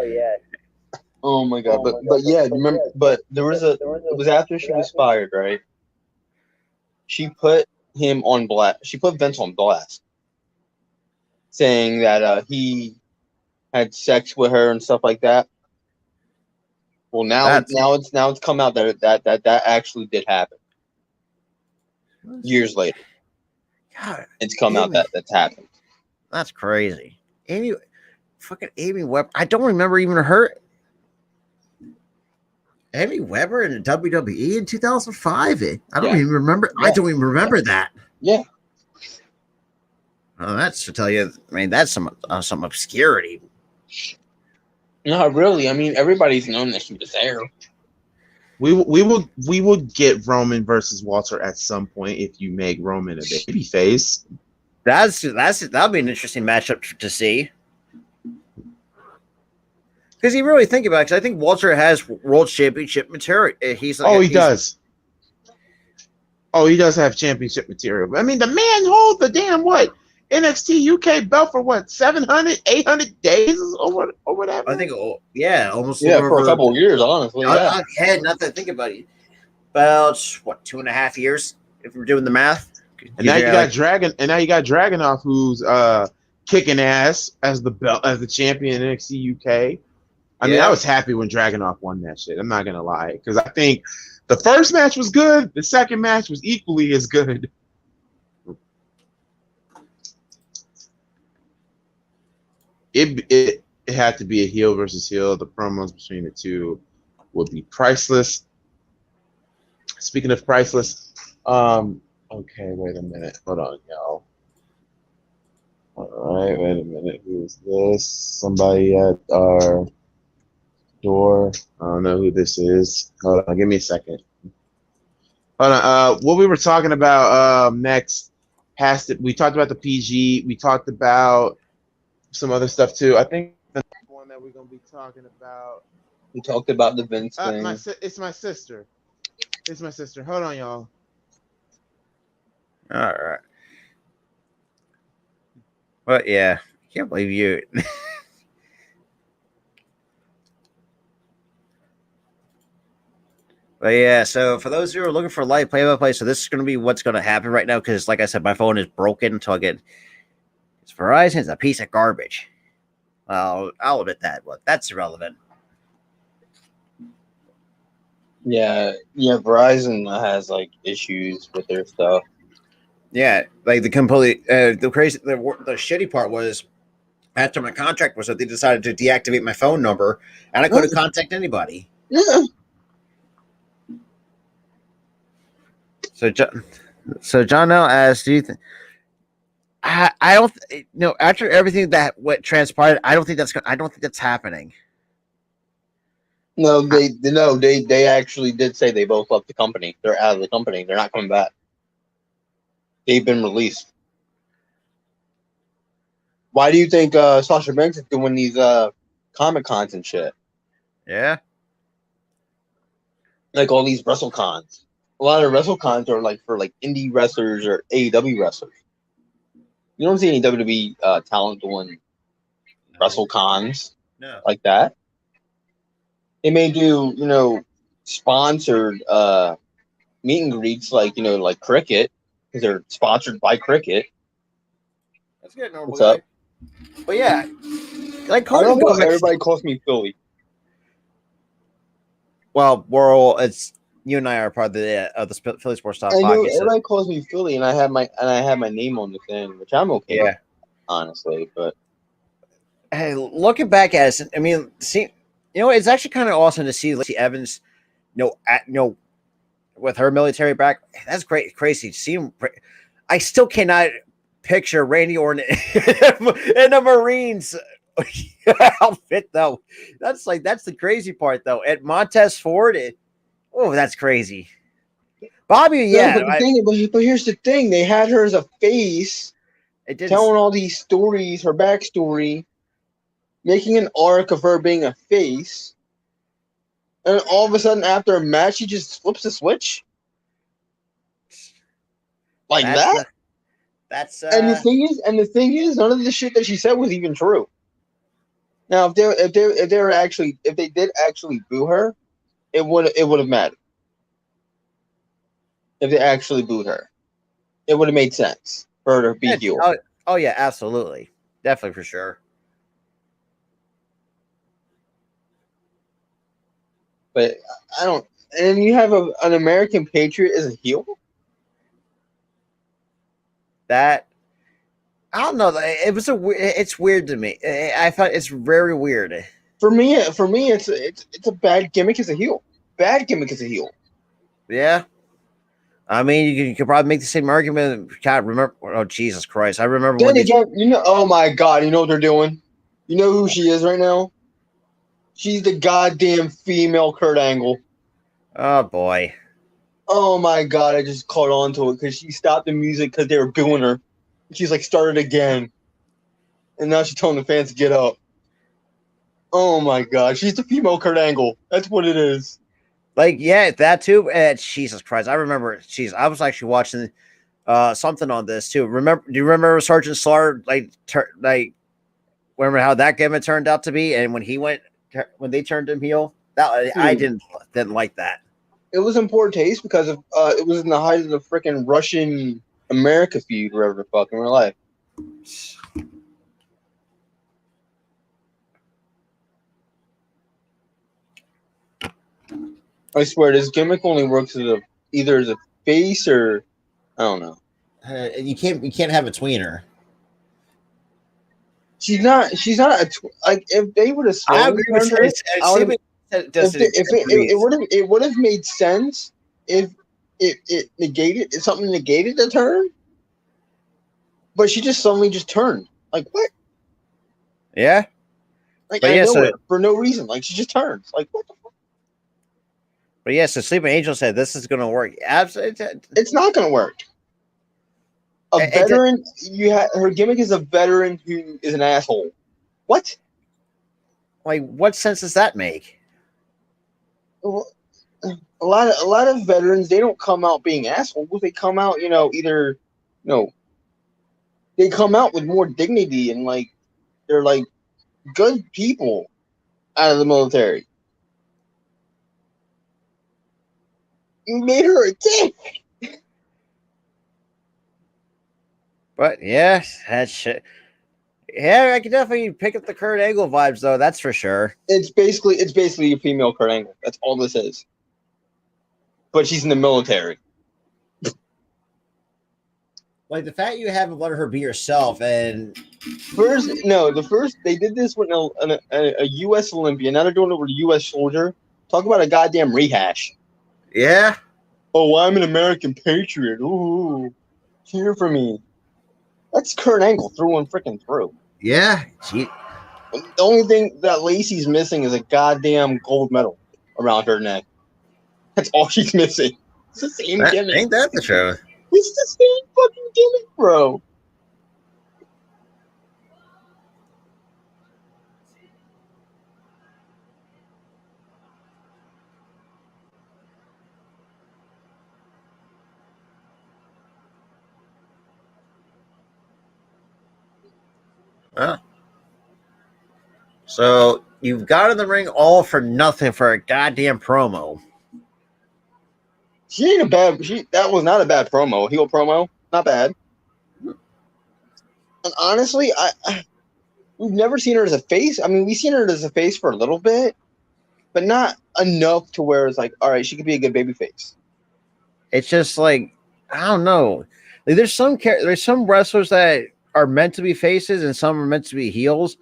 Oh my god! But yeah, remember? But it was after she was fired, right? She put him on blast. She put Vince on blast, saying that he had sex with her and stuff like that. Well, now it's come out that actually did happen. Years later, God, it's come out that's happened. That's crazy. Amy Weber. I don't remember even her. Amy Weber in the WWE in 2005. I don't even remember. Yeah. I don't even remember that. Yeah. Well, that's to tell you. I mean, that's some obscurity. Not really. I mean, everybody's known that she was there. We will get Roman versus Walter at some point if you make Roman a babyface. That'll be an interesting matchup to see. Because you really think about it, because I think Walter has world championship material. He does. Oh, he does have championship material. I mean, the man holds the damn NXT UK belt for 700, 800 days or whatever. I think, almost. For a couple of years, honestly. I had nothing to think about it. About 2.5 years, if we're doing the math. And now you got Dragunov, who's kicking ass as the champion in NXT UK. I mean, I was happy when Dragunov won that shit. I'm not gonna lie, because I think the first match was good. The second match was equally as good. It had to be a heel versus heel. The promos between the two would be priceless. Speaking of priceless, okay, wait a minute. Hold on, y'all. All right, wait a minute. Who's this? Somebody at our door. I don't know who this is. Hold on, give me a second. Hold on. What we were talking about next, we talked about the PG. We talked about some other stuff too. I think the next one that we're gonna be talking about. We talked about the Vince thing. It's my sister. It's my sister. Hold on, y'all. All right. Well, yeah, I can't believe you. But yeah, so for those who are looking for live play-by-play, so this is going to be what's going to happen right now because, like I said, my phone is broken until I get. It's Verizon's a piece of garbage. Well, I'll admit that, but that's irrelevant. Yeah, Verizon has like issues with their stuff. Yeah, like the shitty part was after my contract was up, they decided to deactivate my phone number, and I couldn't contact anybody. Yeah. So John now asks, "Do you think?" I don't know. After everything that what transpired, I don't think that's happening. No, they actually did say they both left the company. They're out of the company. They're not coming back. They've been released. Why do you think Sasha Banks is doing these Comic Cons and shit? Yeah, like all these WrestleCons. A lot of WrestleCons are like for like indie wrestlers or AEW wrestlers. You don't see any WWE talent doing WrestleCons like that. They may do, sponsored meet and greets like, like Cricket, because they're sponsored by Cricket. That's good, normal What's guy. up? But yeah, like everybody calls me Philly. Well, it's you and I are part of the Philly Sports Talk podcast. Everybody calls me Philly, and I have my name on the thing, which I'm okay with, honestly. But hey, looking back at it, I mean, it's actually kind of awesome to see Lacey Evans, with her military back. That's great, crazy to see him. I still cannot picture Randy Orton in a Marines outfit, though. That's the crazy part, though. At Montez Ford, that's crazy. Bobby, but here's the thing: they had her as a face, telling all these stories, her backstory, making an arc of her being a face, and all of a sudden, after a match, she just flips the switch like that. And the thing is, none of the shit that she said was even true. Now, if they did actually boo her, it would have mattered. If they actually booed her, it would have made sense for her to be heel. Oh yeah, absolutely, definitely for sure. But I don't. And you have an American Patriot as a heel. That I don't know. It's weird to me. I thought it's very weird. For me, it's a bad gimmick as a heel. Bad gimmick as a heel. Yeah. I mean, you could probably make the same argument. God, remember? Oh, Jesus Christ! I remember Then when they. again, oh my God, you know what they're doing? You know who she is right now? She's the goddamn female Kurt Angle. Oh boy. Oh my God, I just caught on to it because she stopped the music because they were booing her. She's like, started again. And now she's telling the fans to get up. Oh my God, she's the female Kurt Angle. That's what it is. Like, yeah, that too. Jesus Christ, I remember. Jeez, I was actually watching something on this too. Do you remember Sergeant Slaughter? Remember how that game turned out to be? And when they turned him heel, I didn't like that. It was in poor taste because of it was in the height of the freaking Russian America feud, wherever the fuck in real life. I swear, this gimmick only works either as a face or I don't know. You can't have a tweener. She's not like if they would have I agree with her, it would have made sense if it negated if something negated the turn, but she just suddenly just turned. Like what? Yeah. Like I know it for no reason. Like she just turns. Like what the fuck? But yeah, so Sleeping Angel said this is going to work. Absolutely, it's not going to work. A veteran, her gimmick is a veteran who is an asshole. What? Like, what sense does that make? Well, a lot of veterans, they don't come out being assholes. They come out, they come out with more dignity and like they're like good people out of the military. You made her a dick. But yeah, that shit. Yeah, I can definitely pick up the Kurt Angle vibes, though. That's for sure. It's basically a female Kurt Angle. That's all this is. But she's in the military. Like the fact you haven't let her be yourself, and the first they did this with a U.S. Olympian. Now they're doing it with a U.S. soldier. Talk about a goddamn rehash. Yeah. Oh, I'm an American patriot. Ooh, cheer for me. That's Kurt Angle through and freaking through. Yeah. The only thing that Lacey's missing is a goddamn gold medal around her neck. That's all she's missing. It's the same gimmick. Ain't that the truth? It's the same fucking gimmick, bro. Huh. So you've got in the ring all for nothing for a goddamn promo. She ain't a bad. That was not a bad promo. Heel promo, not bad. And honestly, we've never seen her as a face. I mean, we've seen her as a face for a little bit, but not enough to where it's like, all right, she could be a good baby face. It's just like I don't know. Like, there's some wrestlers that are meant to be faces and some are meant to be heels.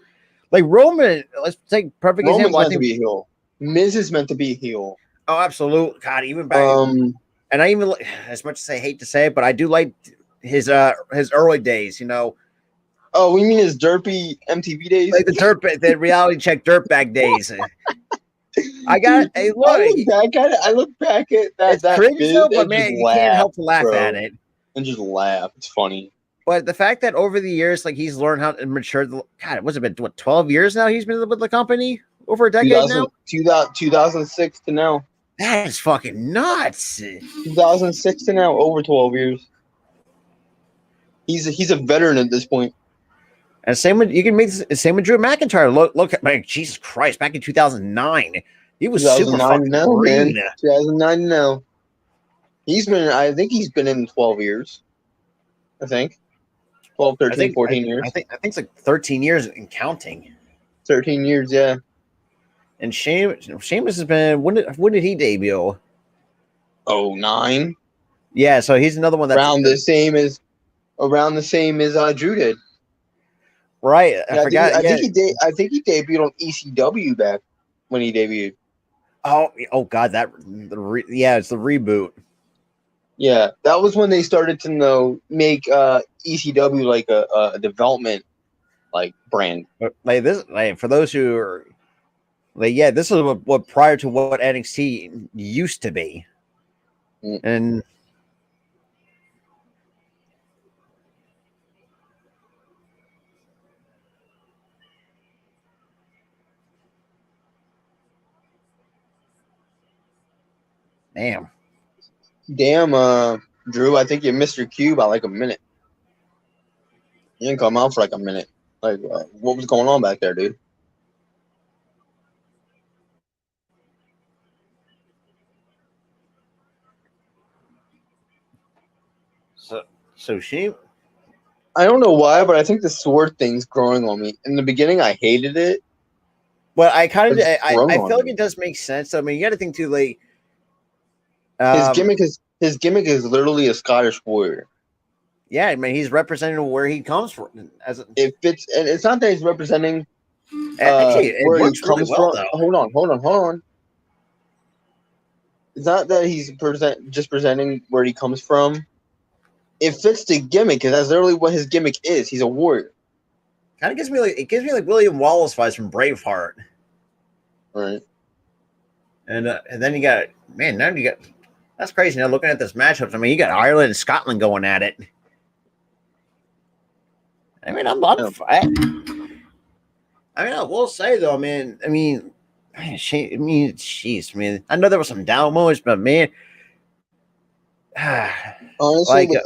Like Roman, let's take perfect Roman's example. meant to be a heel. Miz is meant to be a heel. Oh, absolutely. God, even back. And I even, as much as I hate to say it, but I do like his early days. You know. Oh, we mean his derpy MTV days, like the reality check dirtbag days. I got. Hey, look, I look back at that. It's cringe though, but man, you can't help to laugh at it and just laugh. It's funny. But the fact that over the years, like he's learned how to mature. God, what's it been? What 12 years now? He's been with the company over a decade now. 2006 to now. That is fucking nuts. 2006 to now, over 12 years. He's a veteran at this point. And same with Drew McIntyre. Look at man, Jesus Christ! Back in 2009, he was super fucking green. 2009 now. I think he's been in 12 years. I think 12, 13, 14 years. I think it's like 13 years and counting. 13 years, yeah. And Sheamus has been when did he debut? 09. Yeah, so he's another one that's around the same as Drew did. Right. I forgot. I think he debuted on ECW back when he debuted. Oh God, it's the reboot. Yeah, that was when they started to make ECW like a development like brand. But like this, like for those who are like, yeah, this is what prior to what NXT used to be, and damn. Damn, Drew, I think you missed your cue by like a minute. You didn't come out for like a minute. Like, what was going on back there, dude? So she, I don't know why, but I think the sword thing's growing on me. In the beginning, I hated it. well, I kind of, It's I grown feel on like me. it does make sense. I mean, you got to think too late. His gimmick is literally a Scottish warrior. Yeah, I mean, he's representing where he comes from. It fits, and it's not that he's representing Actually, it where he works really comes well, from. though. Hold on. It's not that he's just presenting where he comes from. It fits the gimmick because that's literally what his gimmick is. He's a warrior. Kind of gives me like William Wallace vibes from Braveheart. Right. And then you got that's crazy. Now looking at this matchup, I mean, you got Ireland and Scotland going at it. I mean, I will say though, man. I mean, jeez, man. I know there were some down moments, but man, Honestly, like with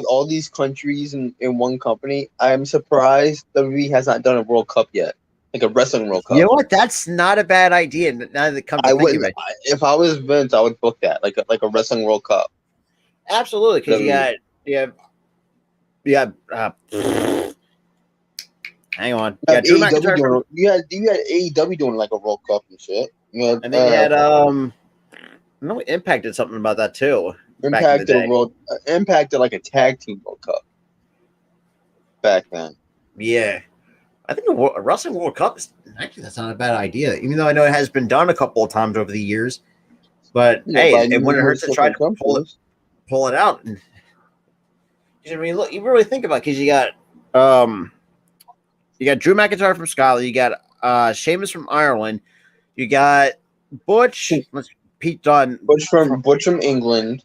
all these countries in one company, I'm surprised WWE has not done a World Cup yet, like a wrestling World Cup. you know what? That's not a bad idea. Now that come to think of it, If I was Vince, I would book that like a wrestling World Cup. absolutely, because you got hang on, You had Drew AEW McIntyre, doing, you had AEW doing like a World Cup and shit. You had, and then you had no, Impact did something about that too. Impact did like a tag team World Cup back then. Yeah, I think a wrestling World Cup is actually that's not a bad idea. Even though I know it has been done a couple of times over the years, but hey, it wouldn't hurt to try to pull it out. And I mean, look, you really think about because you got Drew McIntyre from Scotland, you got Sheamus from Ireland, you got Butch, Pete Dunne, Butch from England.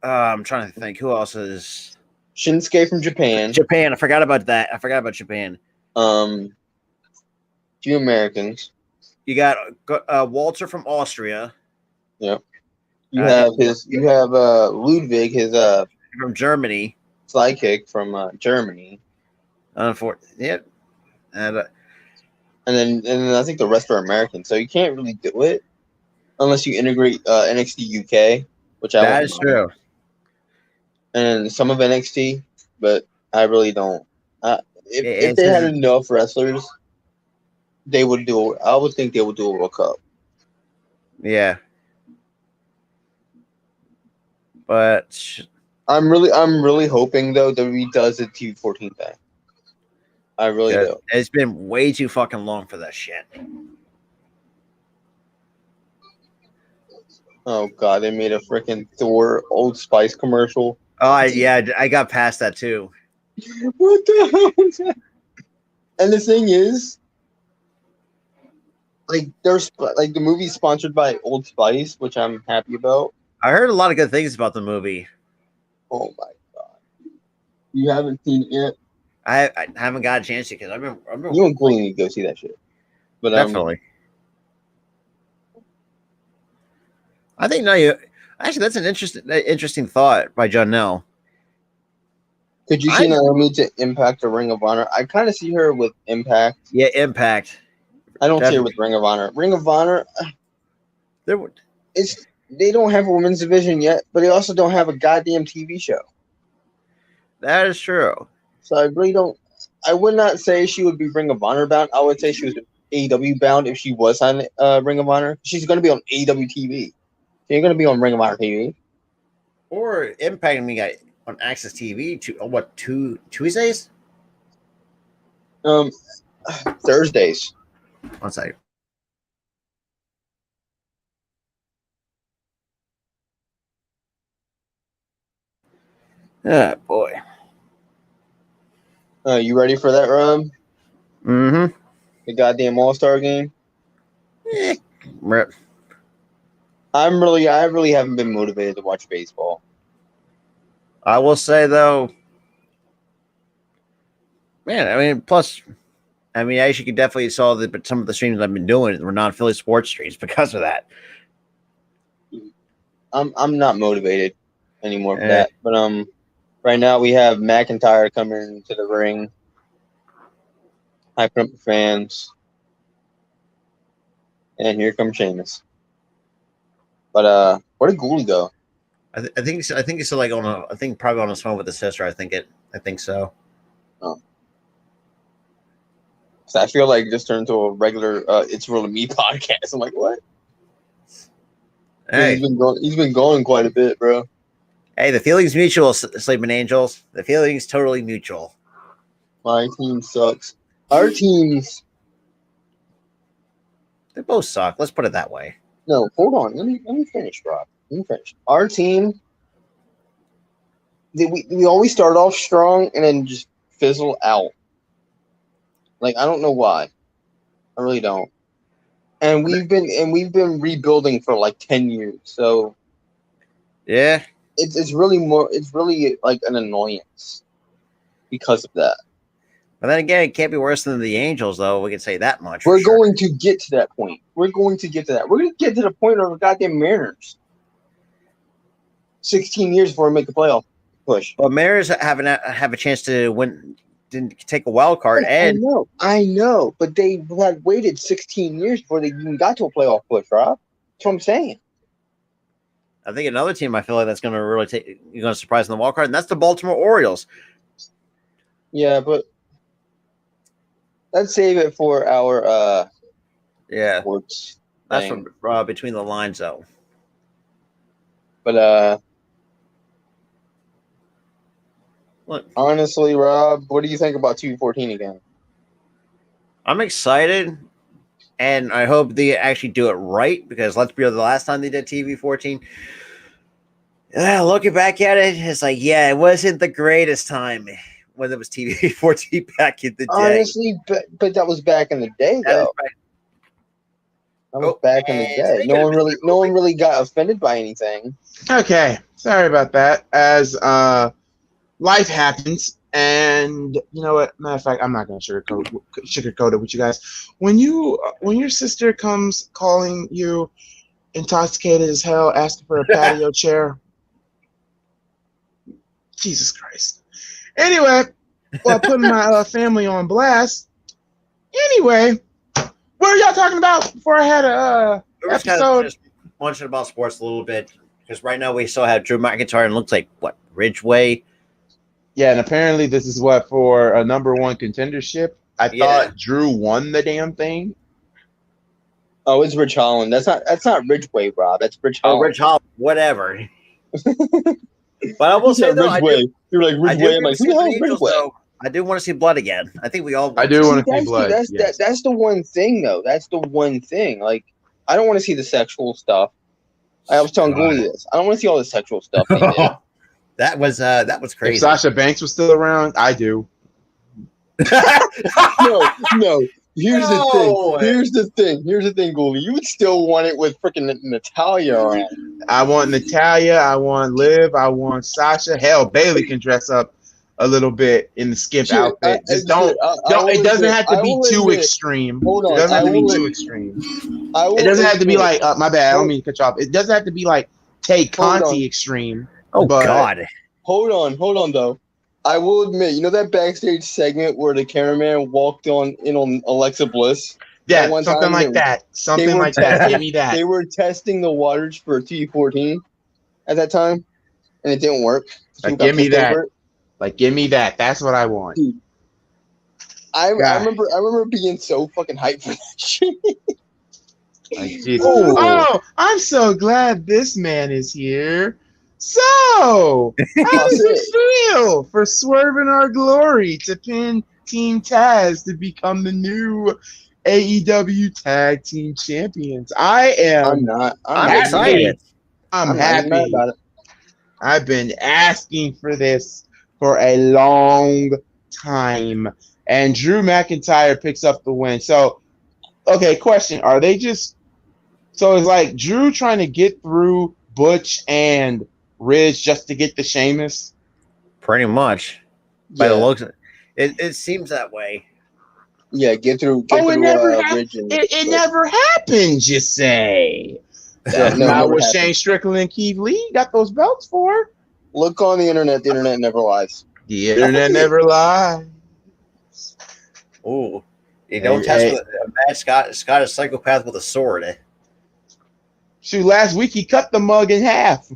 I'm trying to think who else is Shinsuke from Japan. Japan. I forgot about that. I forgot about Japan. Few Americans. You got Walter from Austria. Yep. You have Ludwig, his from Germany. sidekick from Germany. Yeah. And then I think the rest are American. So you can't really do it unless you integrate NXT UK, which that is true. And some of NXT, but I really don't. If they had enough wrestlers, they would do. I would think they would do a World Cup. Yeah, but I'm really hoping though that he does the T14 thing. I really do. It's been way too fucking long for that shit. Oh god, they made a freaking Thor Old Spice commercial. Oh, I got past that too. What the hell is that? And the thing is, like, there's like the movie's sponsored by Old Spice, which I'm happy about. I heard a lot of good things about the movie. Oh my god, you haven't seen it yet? I haven't got a chance to because I've been you and Glenn need to go see that shit. But definitely. I think actually that's an interesting thought by John Nell. Could you see Naomi to Impact or Ring of Honor? I kind of see her with Impact. Yeah, Impact. I don't see her with Ring of Honor. Ring of Honor, they don't have a women's division yet, but they also don't have a goddamn TV show. That is true. So I really don't. I would not say she would be Ring of Honor bound. I would say she was AEW bound if she was on Ring of Honor. She's going to be on AEW TV. You're going to be on Ring of Honor TV. Or Impact me got on Access TV two Tuesdays? Thursdays. One second. Oh, boy. You ready for that, Rob? Mm-hmm. The goddamn All-Star game. Rip. I really haven't been motivated to watch baseball. I will say, though, man, I mean, plus, I mean, as you can definitely saw but some of the streams I've been doing were non-Philly sports streams because of that. I'm not motivated anymore for that. But right now we have McIntyre coming to the ring, hyping up the fans, and here comes Sheamus. But where did Ghoulie go? I think he's like I think probably on his phone with his sister. I think so. Oh. So I feel like this turned into a regular It's Really Me podcast. I'm like, what? Hey, he's been going quite a bit, bro. Hey, the feeling's mutual, Sleeping Angels. The feeling's totally mutual. My team sucks. Our teams. They both suck. Let's put it that way. No, hold on. Let me finish, Rob. Let me finish. Our team. We always start off strong and then just fizzle out. Like, I don't know why. I really don't. And we've been rebuilding for like 10 years. So yeah, it's really like an annoyance because of that. But then again, it can't be worse than the Angels, though. We can say that much. We're going to get to that point. We're going to get to that. We're going to get to the point of the goddamn Mariners. 16 years before we make the playoff push. Well, Mariners have a chance to win. Didn't take a wild card, and I know, but they had waited 16 years before they even got to a playoff push, Rob. That's what I'm saying. I think another team I feel like that's going to really you're going to surprise in the wild card, and that's the Baltimore Orioles. Yeah, but let's save it for our sports. That's from between the lines, though. But look, honestly, Rob, what do you think about 214 again? I'm excited, and I hope they actually do it right, because let's be real, the last time they did TV 14, looking back at it, it's like, yeah, it wasn't the greatest time when it was TV 14 back in the day. Honestly, but that was back in the day, though. That was back in the day. No one really got offended by anything. Okay, sorry about that. As life happens, and you know what? Matter of fact, I'm not gonna sugarcoat it with you guys. When your sister comes calling you intoxicated as hell, asking for a patio chair, Jesus Christ. Anyway, while putting my family on blast. Anyway, what are y'all talking about before I had a episode? Kind of just munching about sports a little bit, because right now we still have Drew McIntyre and it looks like Ridgeway. Yeah, and apparently this is for a number one contendership. I thought Drew won the damn thing. Oh, it's Rich Holland. That's not Ridgeway, Rob. That's Rich Holland. Oh, Rich Holland, whatever. But I will say though, you're like Ridgeway. I'm like, who the hell is Ridgeway? I do want to see blood again. I think we all. I do want to see blood. That's the one thing, though. That's the one thing. Like, I don't want to see the sexual stuff. I was telling Ghoulie this. I don't want to see all the sexual stuff they did. That was crazy. If Sasha Banks was still around, I do. No. Here's the thing, Ghoulie. You would still want it with freaking Natalya around. I want Natalya. I want Liv. I want Sasha. Hell, Bailey can dress up a little bit in the skip outfit. Just don't. It doesn't have to be too extreme. Hold on. It doesn't have to be too extreme. It doesn't have to be like. My bad. I don't mean to cut you off. It doesn't have to be like Tay Conti extreme. Oh God. Hold on though. I will admit, you know that backstage segment where the cameraman walked in on Alexa Bliss? Yeah, something like that. Something like that. Give me that. They were testing the waters for T14 at that time, and it didn't work. Like, give me that. Like, give me that. That's what I want. Dude, I remember being so fucking hyped for that shit. Like, oh, I'm so glad this man is here. So, how does it feel for Swerving Our Glory to pin Team Taz to become the new AEW Tag Team Champions? I'm excited. I'm happy about it. I've been asking for this for a long time. And Drew McIntyre picks up the win. So, okay, question. Are they just... So it's like Drew trying to get through Butch and Ridge just to get the Sheamus? Pretty much. By the looks, it seems that way. Yeah, get through. It never Ridge it never happened, you say. That's no, not what happened. Shane Strickland and Keith Lee got those belts for. Look on the internet. The internet never lies. The internet never lies. Ooh. You don't test with a mad Scott is psychopath with a sword. Shoot, last week he cut the mug in half.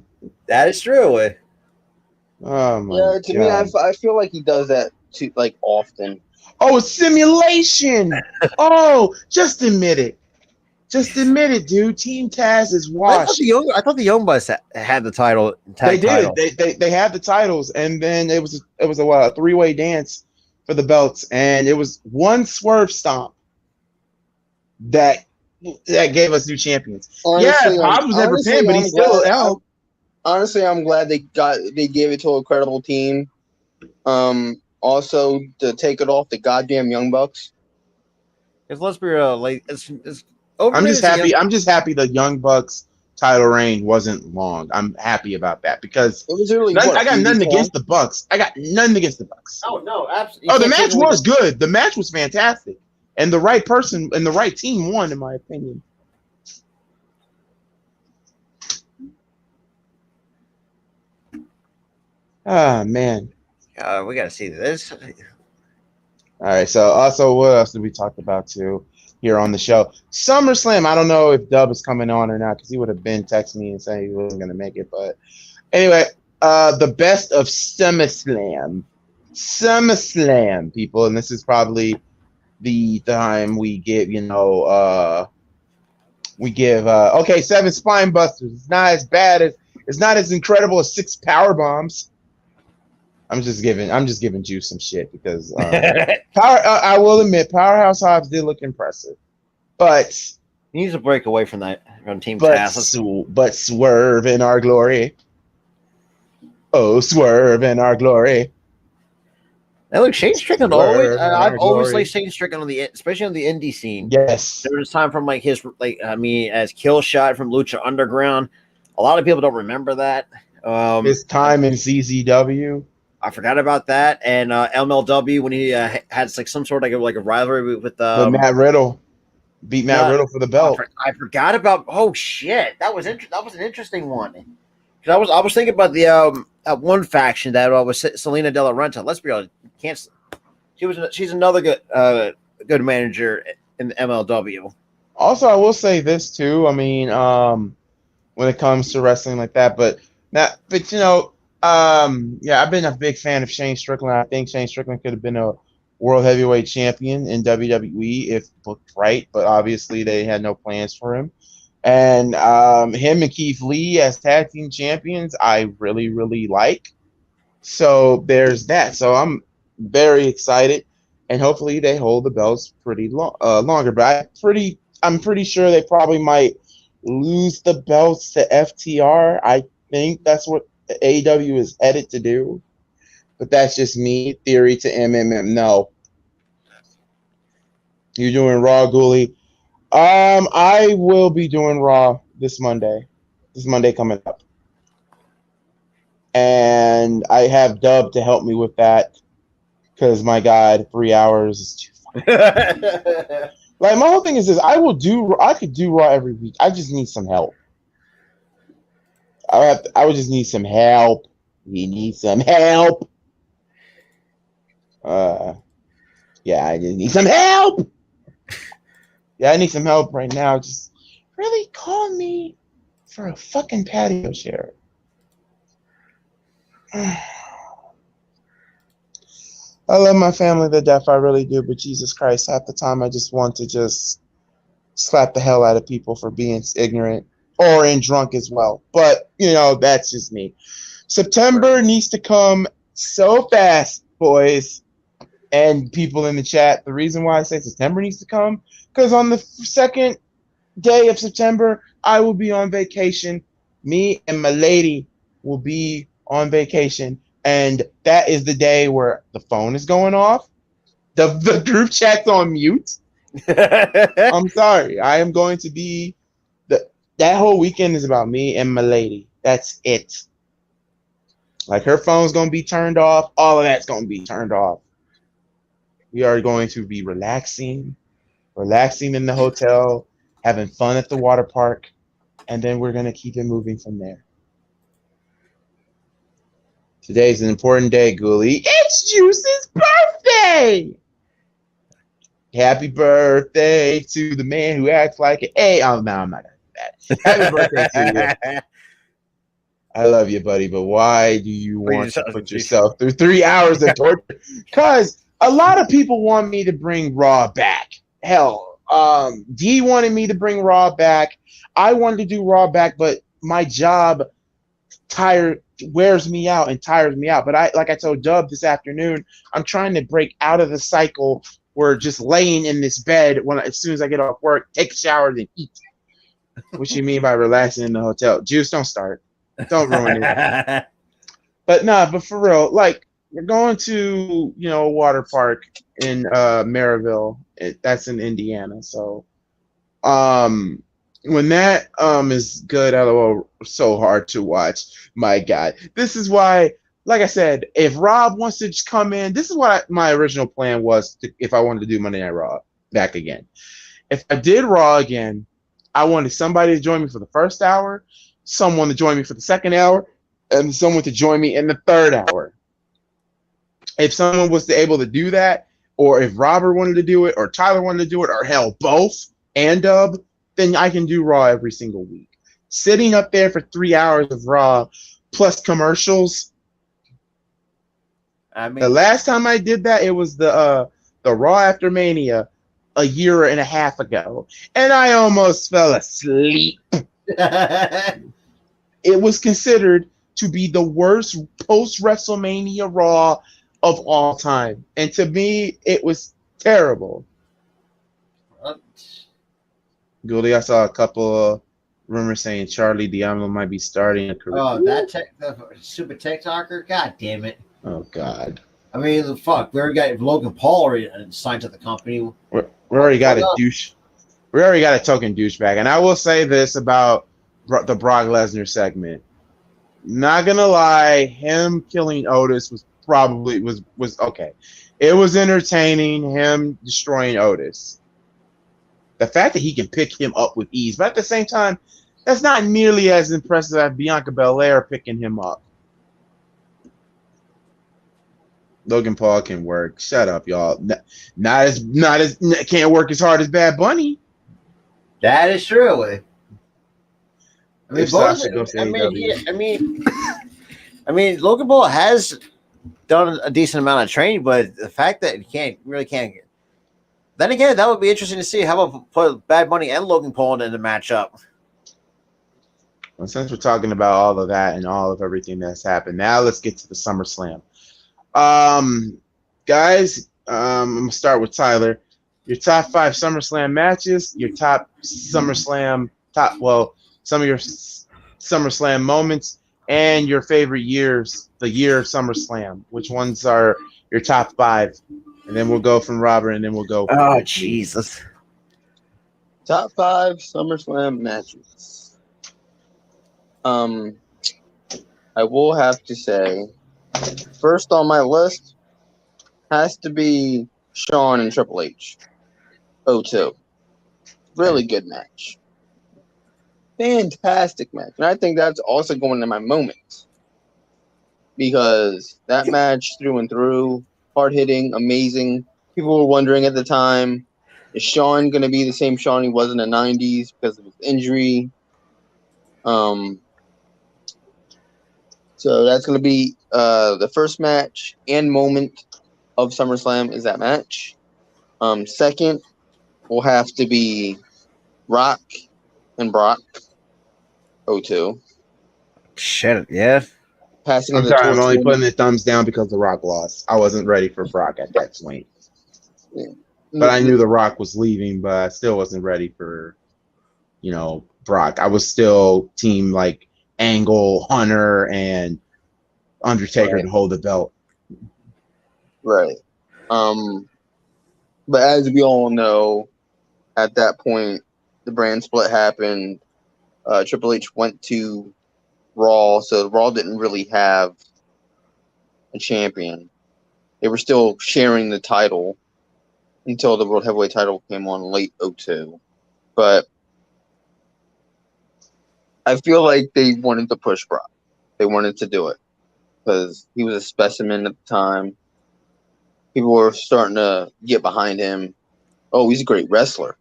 That is true. Oh my Yeah, to me, I feel like he does that too, like often. Oh, it's simulation. Oh, just admit it. Just admit it, dude. Team Taz is washed. I thought the Young Bucks had the title. They did. They had the titles, and then it was a 3-way dance for the belts, and it was one swerve stomp that gave us new champions. Honestly, Hobbs was never pinned, but he's still out. Honestly, I'm glad they gave it to a credible team. Also to take it off the goddamn Young Bucks. Because let's be real, like it's over. I'm just happy the Young Bucks title reign wasn't long. I'm happy about that because it was really I got nothing against the Bucks. I got nothing against the Bucks. Oh no, absolutely. Oh, the match was good. The match was fantastic, and the right person and the right team won, in my opinion. Ah, man. We got to see this. All right. So, also, what else did we talk about too here on the show? SummerSlam. I don't know if Dub is coming on or not because he would have been texting me and saying he wasn't going to make it. But anyway, the best of SummerSlam. SummerSlam, people. And this is probably the time we give, okay, 7 spine busters. It's not as bad as, it's not as incredible as 6 power bombs. I'm just giving Juice some shit because I will admit Powerhouse Hobbs did look impressive, but he needs to break away from that from Team Taz. But Swerve in our glory. Oh, Swerve in our glory. Now look, Shane Strickland always. I've always liked Shane Strickland especially on the indie scene. Yes, there was time from as Kill Shot from Lucha Underground. A lot of people don't remember that. His time in CZW. I forgot about that, and MLW when he had some sort of like a rivalry with Matt Riddle, beat Matt Riddle for the belt. I forgot about. Oh shit, that was an interesting one. Because I was thinking about the one faction that was Selena De La Renta. Let's be honest, she's another good manager in the MLW. Also, I will say this too. I mean, when it comes to wrestling like that, I've been a big fan of Shane Strickland. I think Shane Strickland could have been a world heavyweight champion in WWE if booked right, but obviously they had no plans for him. And him and Keith Lee as tag team champions, I really, really like. So there's that. So I'm very excited, and hopefully they hold the belts pretty longer. But I'm pretty sure they probably might lose the belts to FTR. I think that's what AEW is headed to do, but that's just me. Theory to MMM. No, you're doing Raw, Ghoulie. I will be doing Raw this Monday. This Monday coming up, and I have Dub to help me with that because my God, 3 hours is too far. Like my whole thing is this: I could do Raw every week. I just need some help. I would just need some help. You need some help. I just need some help. Yeah, I need some help right now. Just really call me for a fucking patio chair. I love my family to death. I really do. But Jesus Christ, half the time I just want to just slap the hell out of people for being ignorant. Or in drunk as well. But, that's just me. September needs to come so fast, boys and people in the chat. The reason why I say September needs to come, because on the second day of September, I will be on vacation. Me and my lady will be on vacation, and that is the day where the phone is going off. The group chat's on mute. I'm sorry. I am going to be that whole weekend is about me and my lady. That's it. Like her phone's gonna be turned off. All of that's gonna be turned off. We are going to be relaxing in the hotel, having fun at the water park, and then we're gonna keep it moving from there. Today's an important day, Ghoulie. It's Juice's birthday! Happy birthday to the man who acts like it. Hey, oh no, I'm not gonna do that. Happy birthday to you. I love you, buddy, but why do you want to put yourself through 3 hours of torture? Because a lot of people want me to bring Raw back. Hell, D wanted me to bring Raw back. I wanted to do Raw back, but my job wears me out and tires me out. But like I told Dub this afternoon, I'm trying to break out of the cycle where just laying in this bed as soon as I get off work, take a shower, then eat. What you mean by relaxing in the hotel? Juice, don't start. Don't ruin it. But for real, like we're going to, a water park in Maryville. That's in Indiana. So when that is good, LOL, so hard to watch. My God. This is why, like I said, if Rob wants to just come in, this is what my original plan was if I wanted to do Monday Night Raw back again. If I did Raw again, I wanted somebody to join me for the first hour, someone to join me for the second hour, and someone to join me in the third hour. If someone was able to do that, or if Robert wanted to do it, or Tyler wanted to do it, or hell, both and Dub, then I can do Raw every single week. Sitting up there for 3 hours of Raw plus commercials. I mean, the last time I did that, it was the Raw After Mania a year and a half ago, and I almost fell asleep. It was considered to be the worst post-WrestleMania Raw of all time. And to me, it was terrible. Ghoulie, I saw a couple of rumors saying Charlie Diablo might be starting a career. Oh, the super TikToker? God damn it. Oh, God. I mean, fuck. We already got Logan Paul already signed to the company. We already got a douche. We already got a token douchebag. And I will say this about the Brock Lesnar segment. Not gonna lie, him killing Otis was probably was okay. It was entertaining, him destroying Otis. The fact that he can pick him up with ease, but at the same time, that's not nearly as impressive as Bianca Belair picking him up. Logan Paul can work. Shut up, y'all. Not as can't work as hard as Bad Bunny. That is true. I mean, Logan Paul has done a decent amount of training, but the fact that he can't. Then again, that would be interesting to see. How about put Bad Bunny and Logan Paul in the matchup? Well, since we're talking about all of that and all of everything that's happened, now let's get to the SummerSlam. Guys, I'm gonna start with Tyler. Your top 5 SummerSlam matches, your top SummerSlam some of your SummerSlam moments, and your favorite years, the year of SummerSlam. Which ones are your top 5? And then we'll go from Robert, and then we'll go. Oh, Jesus. Top 5 SummerSlam matches. I will have to say, first on my list has to be Shawn and Triple H. 02. Really good match. Fantastic match. And I think that's also going into my moment. Because that match through and through, hard-hitting, amazing. People were wondering at the time, is Shawn going to be the same Shawn he was in the 90s because of his injury? So that's going to be the first match and moment of SummerSlam is that match. Second will have to be Rock and Brock 02. Shit, yeah. Passing I'm of the sorry, I'm torch only to putting the thumbs down because The Rock lost. I wasn't ready for Brock at that point. Yeah. But I knew The Rock was leaving, but I still wasn't ready for, Brock. I was still team like Angle, Hunter, and Undertaker to hold the belt. Right. But as we all know, at that point, the brand split happened. Triple H went to Raw, so Raw didn't really have a champion. They were still sharing the title until the World Heavyweight title came on late 2002. But I feel like they wanted to push Brock. They wanted to do it because he was a specimen at the time. People were starting to get behind him. Oh, he's a great wrestler.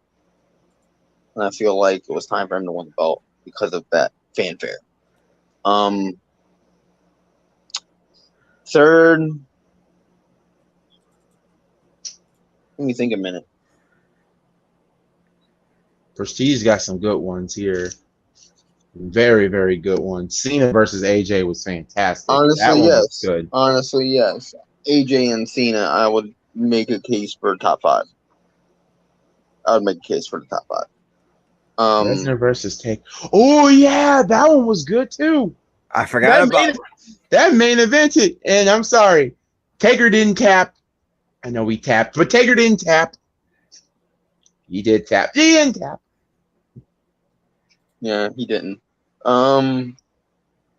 And I feel like it was time for him to win the belt because of that fanfare. Third, let me think a minute. Prestige got some good ones here. Very, very good ones. Cena versus AJ was fantastic. Honestly, yes. Was good. Honestly, yes. AJ and Cena, I would make a case for top 5. I would make a case for the top 5. Lesnar versus Take. Oh yeah, that one was good too. I forgot about that main evented. And I'm sorry, Taker didn't tap. I know we tapped, but Taker didn't tap. He did tap. He didn't tap. Yeah, he didn't. And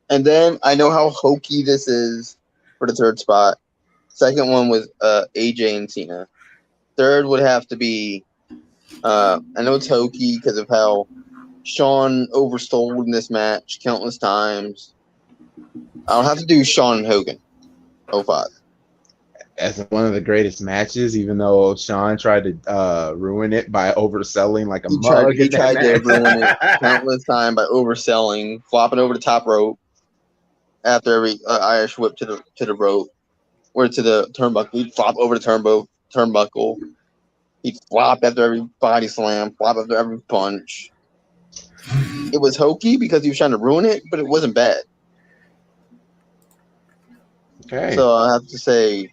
then I know how hokey this is for the third spot. Second one was AJ and Cena. Third would have to be I know it's hokey because of how Shawn oversold in this match countless times. I'll have to do Shawn and Hogan 05. As one of the greatest matches, even though Shawn tried to ruin it by overselling like a mug. He tried to ruin it countless times by overselling, flopping over the top rope after every Irish whip to the rope or to the turnbuckle. He'd flop over the turnbuckle. He'd flop after every body slam, flop after every punch. It was hokey because he was trying to ruin it, but it wasn't bad. Okay. So I have to say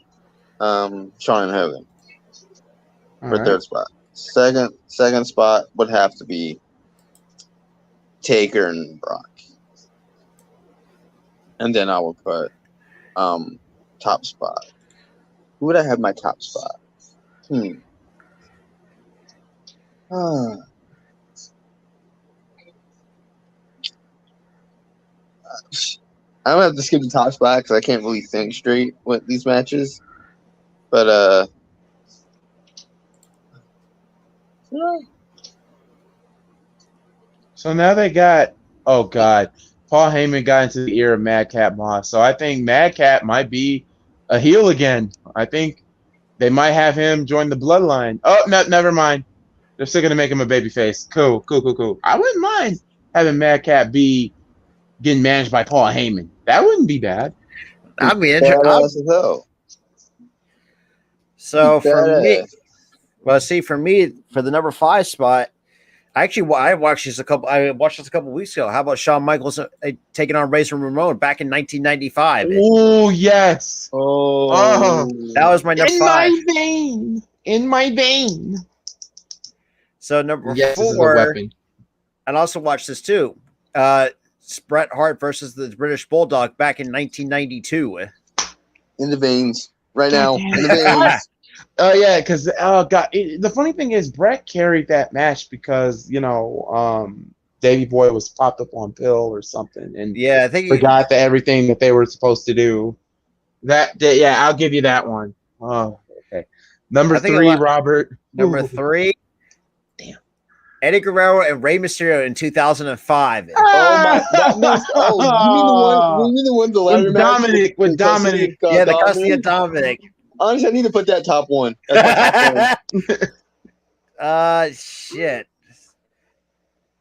Shawn and Hogan for third spot. Second spot would have to be Taker and Brock. And then I would put top spot. Who would I have my top spot? I don't have to skip the top spot because I can't really think straight with these matches. But so now they got Paul Heyman got into the ear of Madcap Moss. So I think Madcap might be a heel again. I think they might have him join the bloodline. Oh, no, never mind. They're still gonna make him a babyface. Cool. I wouldn't mind having Madcap be getting managed by Paul Heyman. That wouldn't be bad. I'd be interested. So for me, for the number 5 spot, I watched this a couple weeks ago. How about Shawn Michaels taking on Razor Ramon back in 1995? Oh yes. Oh, that was my number 5. In my vein. So number 4, and also watch this too. Bret Hart versus the British Bulldog back in 1992. In the veins, right now. In the veins. Oh yeah, because the funny thing is Bret carried that match because Davey Boy was popped up on pill or something, and I think forgot everything that they were supposed to do. I'll give you that one. Oh, okay. Number 3, Robert. Number 3. Damn. Eddie Guerrero and Rey Mysterio in 2005. Oh my! You mean the one the ladder match with Dominic? Yeah, the custody of Dominic. Honestly, I need to put that top one. Shit.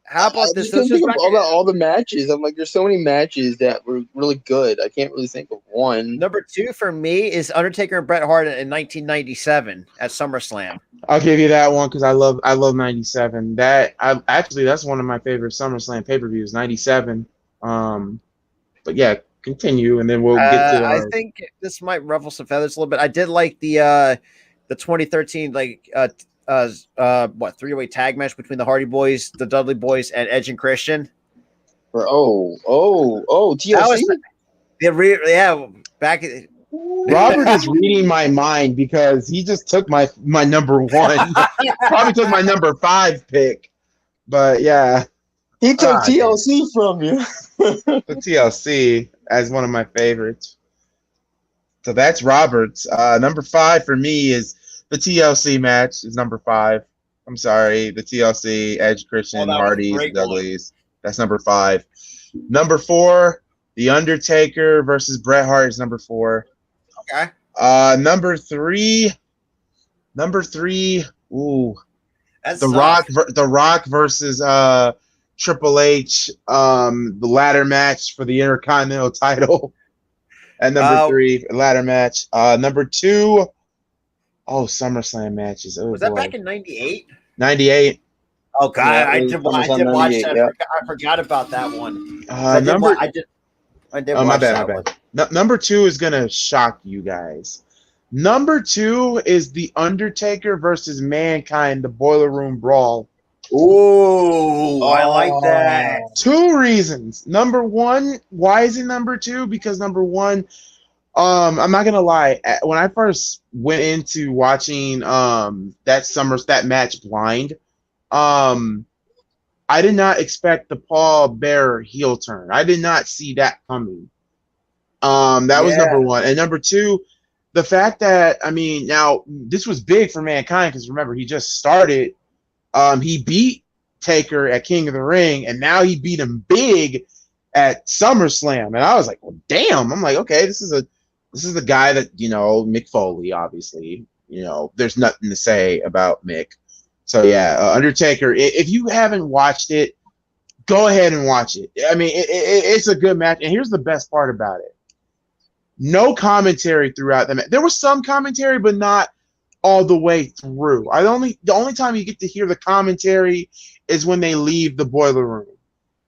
How about this? Think about all the matches. I'm like, there's so many matches that were really good. I can't really think of one. Number 2 for me is Undertaker and Bret Hart in 1997 at SummerSlam. I'll give you that one because I love 97. That's one of my favorite SummerSlam pay-per-views, 97. But yeah, continue and then we'll get to. I think this might ruffle some feathers a little bit. I did like the 2013 3-way tag match between the Hardy Boys, the Dudley Boys, and Edge and Christian. TLC. back. Robert is reading my mind because he just took my number one. Probably took my number 5 pick. But yeah. He took TLC from you. The TLC as one of my favorites. So that's Robert's. Number 5 for me is the TLC match. Is number 5. I'm sorry, the TLC Edge, Christian, Hardys, Dudleys. That's number 5. Number 4, The Undertaker versus Bret Hart is number 4. Okay. Number 3. Ooh, That's The Rock versus Triple H. The ladder match for the Intercontinental title. And number 3, ladder match. Number 2. Oh, SummerSlam matches. Oh, was that back in 98? 98. Oh God, Yeah, I did watch that. Yeah. I forgot about that one. I did Oh, my bad. Number 2 is gonna shock you guys. Number 2 is The Undertaker versus Mankind, the Boiler Room Brawl. Ooh, I like that. 2 reasons. Number 1, why is it number 2? Because number 1, I'm not gonna lie. When I first went into watching that match blind, I did not expect the Paul Bearer heel turn. I did not see that coming. That was number 1. And number 2, the fact that, now this was big for Mankind because remember, he just started. He beat Taker at King of the Ring, and now he beat him big at SummerSlam. And I was like, well, damn. I'm like, okay, this is the guy that, Mick Foley, obviously. There's nothing to say about Mick. So yeah, Undertaker. If you haven't watched it, go ahead and watch it. It's a good match, and here's the best part about it: no commentary throughout the match. There was some commentary, but not all the way through. The only time you get to hear the commentary is when they leave the Boiler Room,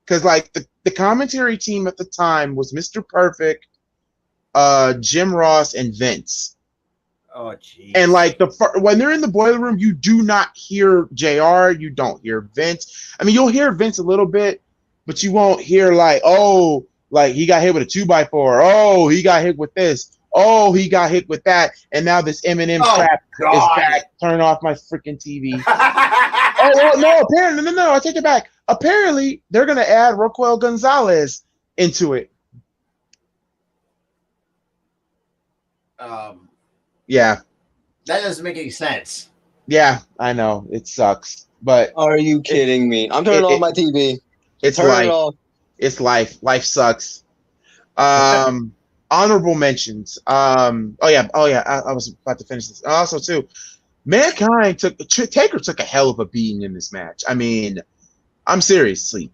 because like the commentary team at the time was Mr. Perfect, Jim Ross, and Vince. Oh, geez. And like when they're in the Boiler Room, you do not hear JR. You don't hear Vince. You'll hear Vince a little bit, but you won't hear like he got hit with a 2x4. Oh, he got hit with this. Oh, he got hit with that. And now this Eminem crap is back. Turn off my freaking TV. Oh, well, no, apparently, no, I take it back. Apparently, they're going to add Raquel Gonzalez into it. Yeah. That doesn't make any sense. Yeah, I know. It sucks. But are you kidding me? I'm turning off my TV. It's life. It's life. Life sucks. Honorable mentions. I was about to finish this. Also, too, Mankind Taker took a hell of a beating in this match. I'm seriously.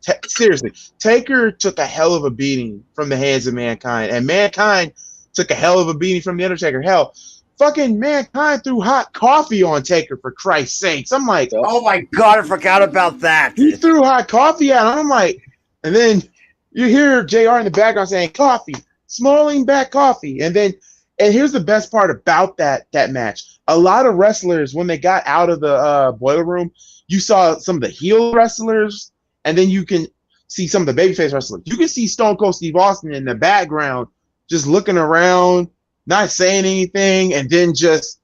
Taker took a hell of a beating from the hands of Mankind, and Mankind took a hell of a beating from the Undertaker. Hell, fucking Mankind threw hot coffee on Taker, for Christ's sakes. I'm like, oh my God, I forgot about that. He threw hot coffee at him. I'm like, and then you hear JR in the background saying, coffee, smalling back coffee. And here's the best part about that match. A lot of wrestlers, when they got out of the Boiler Room, you saw some of the heel wrestlers, and then you can see some of the babyface wrestlers. You can see Stone Cold Steve Austin in the background, just looking around, not saying anything, and then just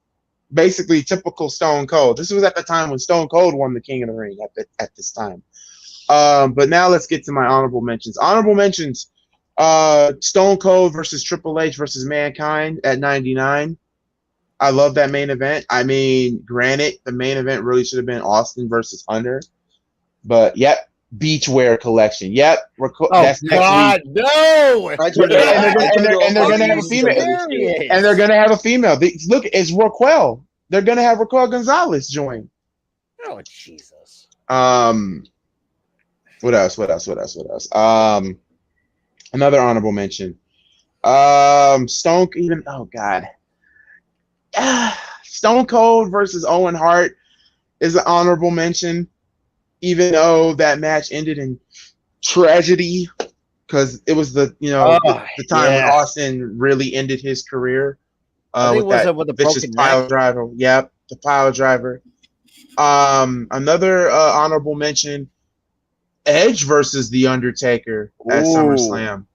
basically typical Stone Cold. This was at the time when Stone Cold won the King of the Ring at this time. But now let's get to my honorable mentions. Honorable mentions, Stone Cold versus Triple H versus Mankind at 99. I love that main event. Granted, the main event really should have been Austin versus Hunter. But, yep, Beachwear collection. Yep. That's next week. No! And they're going to have a female. And they're going to have a female. Look, it's Raquel. They're going to have Raquel Gonzalez join. Oh, Jesus. What else? Another honorable mention. Stone Cold versus Owen Hart is an honorable mention, even though that match ended in tragedy, because it was the time when Austin really ended his career with the vicious pile driver. Yep, the pile driver. Another honorable mention: Edge versus The Undertaker at SummerSlam.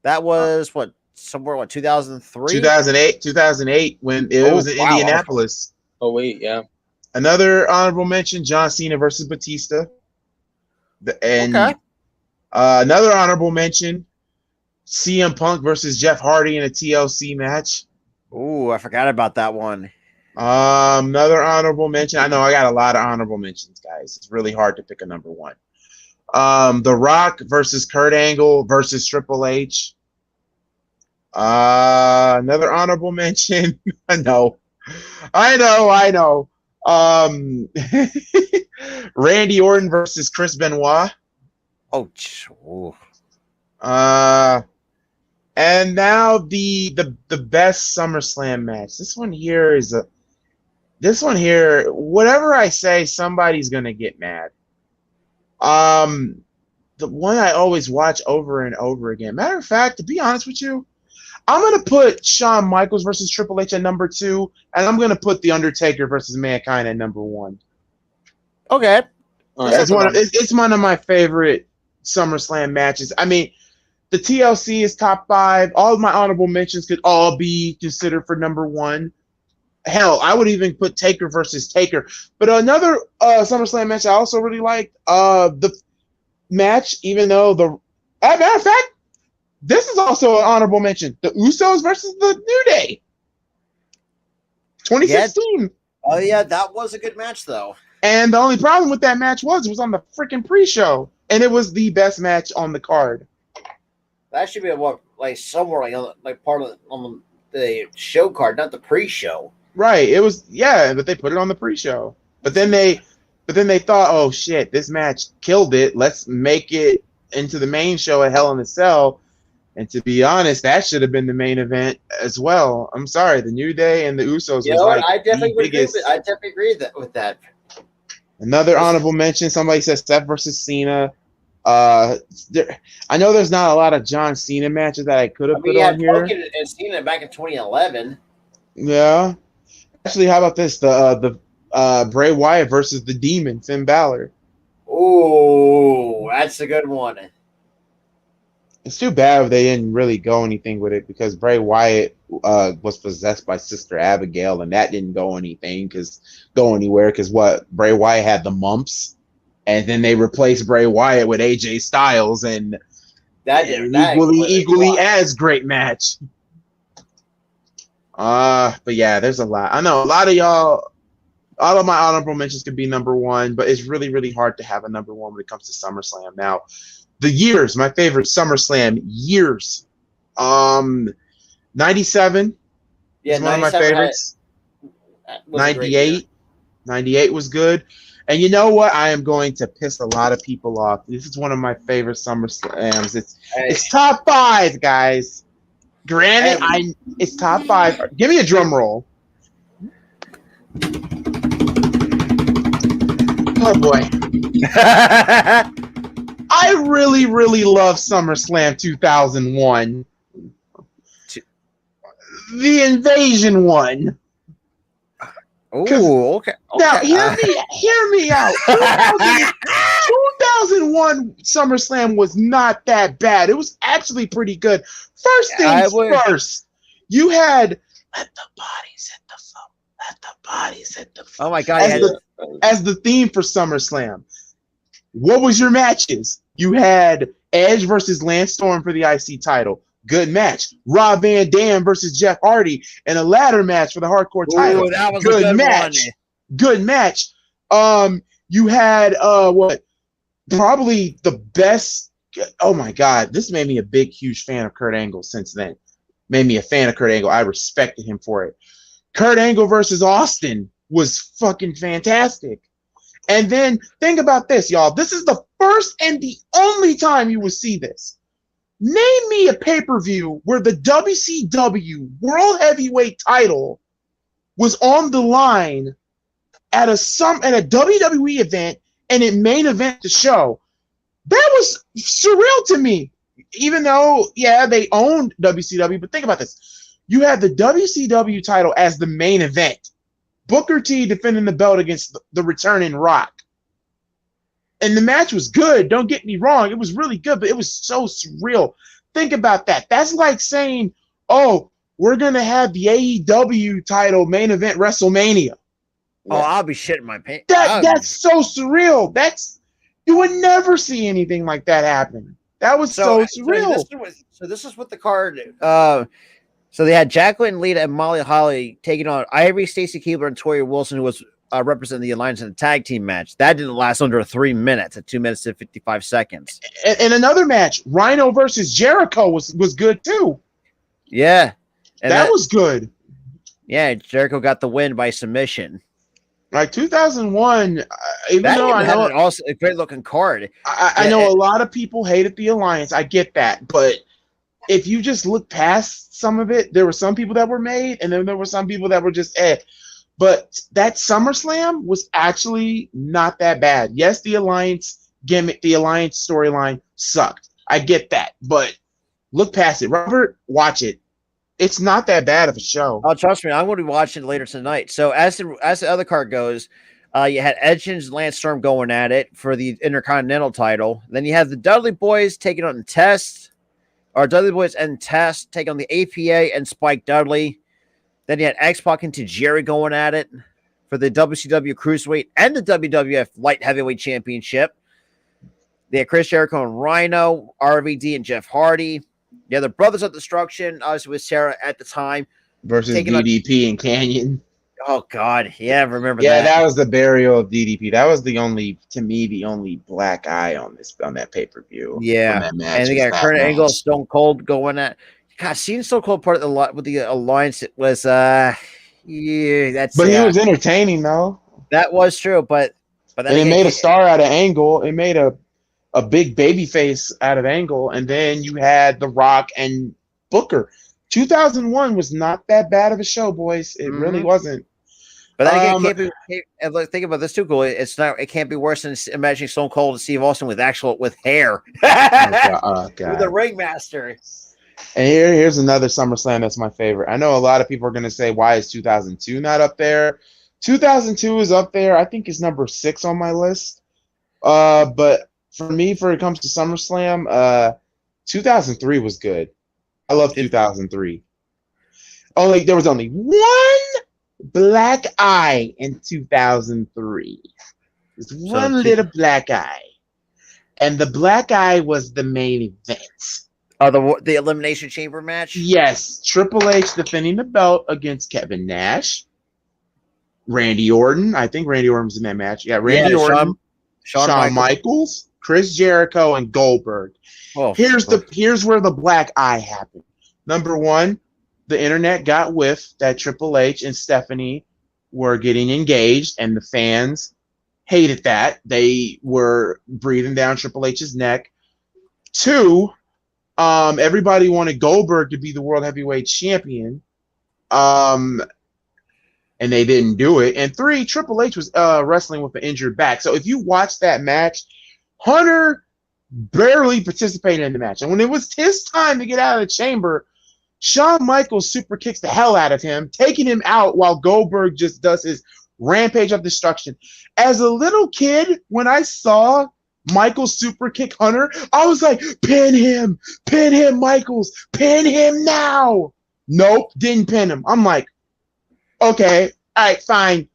That was what, somewhere, what, 2003? 2008 when it was in Indianapolis. Oh wait, yeah. Another honorable mention: John Cena versus Batista. And another honorable mention: CM Punk versus Jeff Hardy in a TLC match. Ooh, I forgot about that one. Another honorable mention. I know I got a lot of honorable mentions, guys. It's really hard to pick a number one. The Rock versus Kurt Angle versus Triple H. Another honorable mention. I know. Randy Orton versus Chris Benoit. Oh, and now the best SummerSlam match. This one here, whatever I say, somebody's gonna get mad. The one I always watch over and over again. Matter of fact, to be honest with you, I'm gonna put Shawn Michaels versus Triple H at number 2, and I'm gonna put The Undertaker versus Mankind at number 1. Okay. It's one of my favorite SummerSlam matches. I mean, the TLC is top 5. All of my honorable mentions could all be considered for number 1. Hell, I would even put Taker versus Taker. But another SummerSlam match I also really liked, the match, even though as a matter of fact, this is also an honorable mention. The Usos versus the New Day. 2016. Oh, yeah, that was a good match, though. And the only problem with that match was it was on the freaking pre-show. And it was the best match on the card. That should be somewhere part of on the show card, not the pre-show. Right. It was, yeah, but they put it on the pre-show. But then they thought, oh shit, this match killed it. Let's make it into the main show at Hell in a Cell. And to be honest, that should have been the main event as well. I'm sorry, the New Day and the Usos I definitely agree with that. Another honorable mention, somebody says Seth versus Cena. I know there's not a lot of John Cena matches that I could have put on here. Hogan and Cena back in 2011. Yeah. Actually, how about this? The Bray Wyatt versus the Demon, Finn Balor. Ooh, that's a good one. It's too bad they didn't really go anything with it because Bray Wyatt was possessed by Sister Abigail, and that didn't go anywhere because Bray Wyatt had the mumps, and then they replaced Bray Wyatt with AJ Styles, and that equally as great match. But yeah, there's a lot. I know a lot of y'all. All of my honorable mentions could be number 1, but it's really, really hard to have a number 1 when it comes to SummerSlam. Now, the years, my favorite SummerSlam years. 97. Yeah, one of my favorites. 98. 98 was good. And you know what? I am going to piss a lot of people off. This is one of my favorite SummerSlams. It's top 5, guys. Granted, it's top 5. Give me a drum roll. Oh boy. I really, really love SummerSlam 2001. The Invasion one. Oh, okay. Now, hear me out. 2001 SummerSlam was not that bad. It was actually pretty good. First things first, you had let the bodies hit the floor. Let the bodies hit the floor. Oh my God. As the theme for SummerSlam. What was your matches? You had Edge versus Lance Storm for the IC title. Good match. Rob Van Dam versus Jeff Hardy in a ladder match for the hardcore title. That was good a good match. one. Good match. You had probably the best. Oh my God, this made me a big, huge fan of Kurt Angle since then. Made me a fan of Kurt Angle. I respected him for it. Kurt Angle versus Austin was fucking fantastic. And then think about this, y'all. This is the first and the only time you will see this. Name me a pay-per-view where the WCW World Heavyweight title was on the line at a WWE event and it main event the show. That was surreal to me. Even though, yeah, they owned WCW, but think about this. You had the WCW title as the main event. Booker T defending the belt against the returning Rock. And the match was good. Don't get me wrong. It was really good, but it was so surreal. Think about that. That's like saying, oh, we're going to have the AEW title main event WrestleMania. Oh, I'll be shitting my pants. That's so surreal. You would never see anything like that happen. That was so surreal. So this is what the card. So they had Jacqueline, Lita, and Molly Holly taking on Ivory, Stacey Keebler, and Tori Wilson, who was representing the Alliance in a tag team match. That didn't last under 3 minutes at 2 minutes and 55 seconds. And another match, Rhino versus Jericho was good too. Yeah. And that was good. Yeah, Jericho got the win by submission. Like 2001, even that though I know also a great looking card. I know a lot of people hated the Alliance. I get that, but if you just look past some of it, there were some people that were made, and then there were some people that were just But that SummerSlam was actually not that bad. Yes, the Alliance gimmick, the Alliance storyline sucked. I get that, but look past it. Robert, watch it. It's not that bad of a show. Oh, trust me, I'm going to be watching it later tonight. So as the other card goes, you had Edge and Lance Storm going at it for the Intercontinental title. Then you have the Dudley Boys taking on Dudley Boys and Test taking on the APA and Spike Dudley. Then you had X-Pac and Tajiri going at it for the WCW Cruiserweight and the WWF Light Heavyweight Championship. They had Chris Jericho and Rhino, RVD and Jeff Hardy. Yeah, the Brothers of Destruction, obviously with Sarah at the time. Versus DDP and Canyon. Oh, God. Yeah, remember that. Yeah, that was the burial of DDP. That was the only black eye on that pay-per-view. Yeah. That match. And they got Kurt Angle, Stone Cold going at. God, seeing Stone Cold part of the Alliance, it was, But he was entertaining, though. That was true, but then it made a star out of Angle. It made a big baby face out of Angle, and then you had The Rock and Booker. 2001 was not that bad of a show, boys. It really wasn't. But then again, think about this too, cool. It can't be worse than imagining Stone Cold and Steve Austin with hair. Oh, God. With the ringmaster. And here's another SummerSlam that's my favorite. I know a lot of people are going to say, why is 2002 not up there? 2002 is up there. I think it's number 6 on my list. But for me, when it comes to SummerSlam, 2003 was good. I love 2003. There was only one black eye in 2003. There's one little black eye. And the black eye was the main event. Oh, the Elimination Chamber match? Yes. Triple H defending the belt against Kevin Nash. Randy Orton. I think Randy Orton was in that match. Yeah, Randy Orton. Shawn Michaels, Chris Jericho, and Goldberg. Oh, here's where the black eye happened. Number one, the internet got whiff that Triple H and Stephanie were getting engaged, and the fans hated that. They were breathing down Triple H's neck. 2, everybody wanted Goldberg to be the World Heavyweight Champion, and they didn't do it. And 3, Triple H was wrestling with an injured back. So if you watch that match, Hunter barely participated in the match. And when it was his time to get out of the chamber, Shawn Michaels super kicks the hell out of him, taking him out while Goldberg just does his rampage of destruction. As a little kid, when I saw Michaels super kick Hunter, I was like, pin him, Michaels, pin him now. Nope, didn't pin him. I'm like, okay, all right, fine.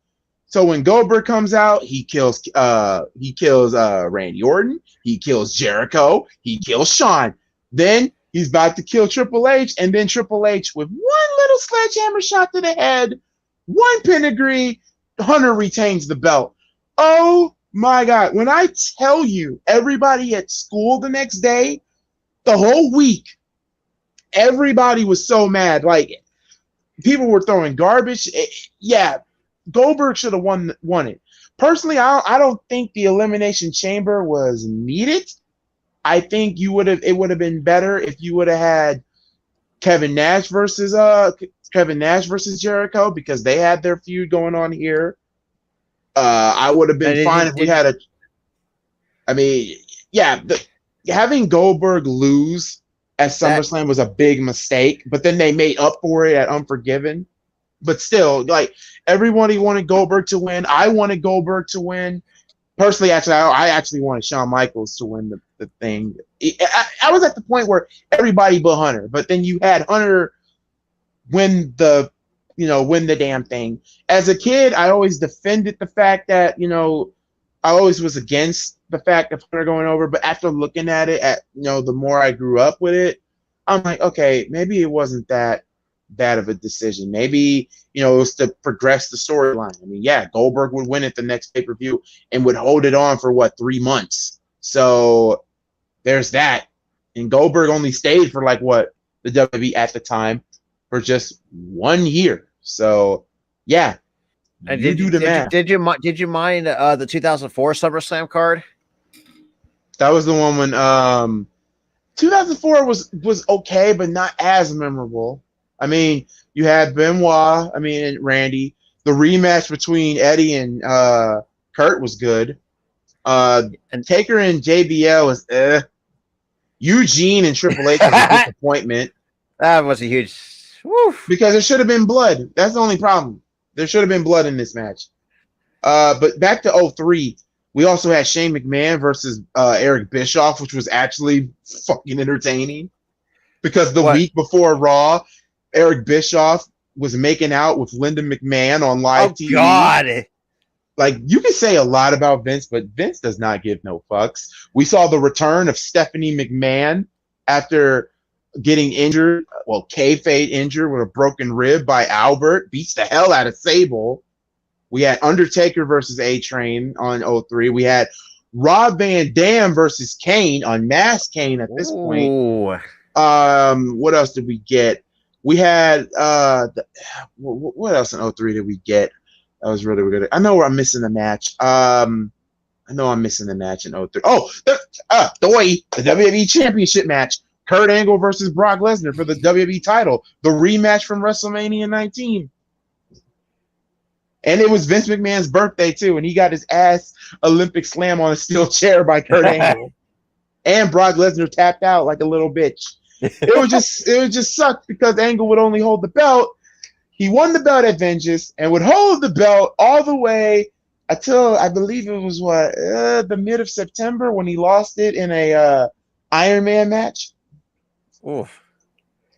So when Goldberg comes out, he kills Randy Orton, he kills Jericho, he kills Shawn. Then he's about to kill Triple H, and then Triple H with one little sledgehammer shot to the head, one pedigree, Hunter retains the belt. Oh my God. When I tell you, everybody at school the next day, the whole week, everybody was so mad. Like, people were throwing garbage. Yeah, Goldberg should have won it. Personally, I don't think the Elimination Chamber was needed. I think it would have been better if you would have had Kevin Nash versus Jericho, because they had their feud going on here. I would have been fine if we had having Goldberg lose at SummerSlam was a big mistake, but then they made up for it at Unforgiven. But still, like, everybody wanted Goldberg to win. I wanted Goldberg to win. personally, actually, I actually wanted Shawn Michaels to win the thing. I was at the point where everybody but Hunter, but then you had Hunter win the damn thing. As a kid, I always defended the fact that, I always was against the fact of Hunter going over, but after looking at it, the more I grew up with it, I'm like, okay, maybe it wasn't that bad of a decision. Maybe, it was to progress the storyline. I mean, yeah, Goldberg would win at the next pay-per-view and would hold it on for 3 months. So there's that. And Goldberg only stayed for the WWE at the time for just 1 year. So yeah. And did you mind the 2004 SummerSlam card? That was the one when 2004 was okay, but not as memorable. I mean, you had Benoit, and Randy. The rematch between Eddie and Kurt was good. And Taker and JBL was Eugene and Triple H was a disappointment. That was a huge because there should have been blood. That's the only problem. There should have been blood in this match. But back to 2003, we also had Shane McMahon versus Eric Bischoff, which was actually fucking entertaining. Because the week before Raw, Eric Bischoff was making out with Linda McMahon on live TV. God. You can say a lot about Vince, but Vince does not give no fucks. We saw the return of Stephanie McMahon after getting injured, kayfabe injured with a broken rib by Albert, beats the hell out of Sable. We had Undertaker versus A-Train on 2003. We had Rob Van Dam versus Kane on Mass Kane at this point. What else did we get? We had what else in 2003 did we get? That was really good. I know I'm missing a match. I know I'm missing a match in 2003. Oh, the WWE Championship match. Kurt Angle versus Brock Lesnar for the WWE title. The rematch from WrestleMania 19. And it was Vince McMahon's birthday, too, and he got his ass Olympic slam on a steel chair by Kurt Angle. And Brock Lesnar tapped out like a little bitch. It would just suck because Angle would only hold the belt. He won the belt at Vengeance and would hold the belt all the way until I believe it was the mid of September when he lost it in a Iron Man match. Oof.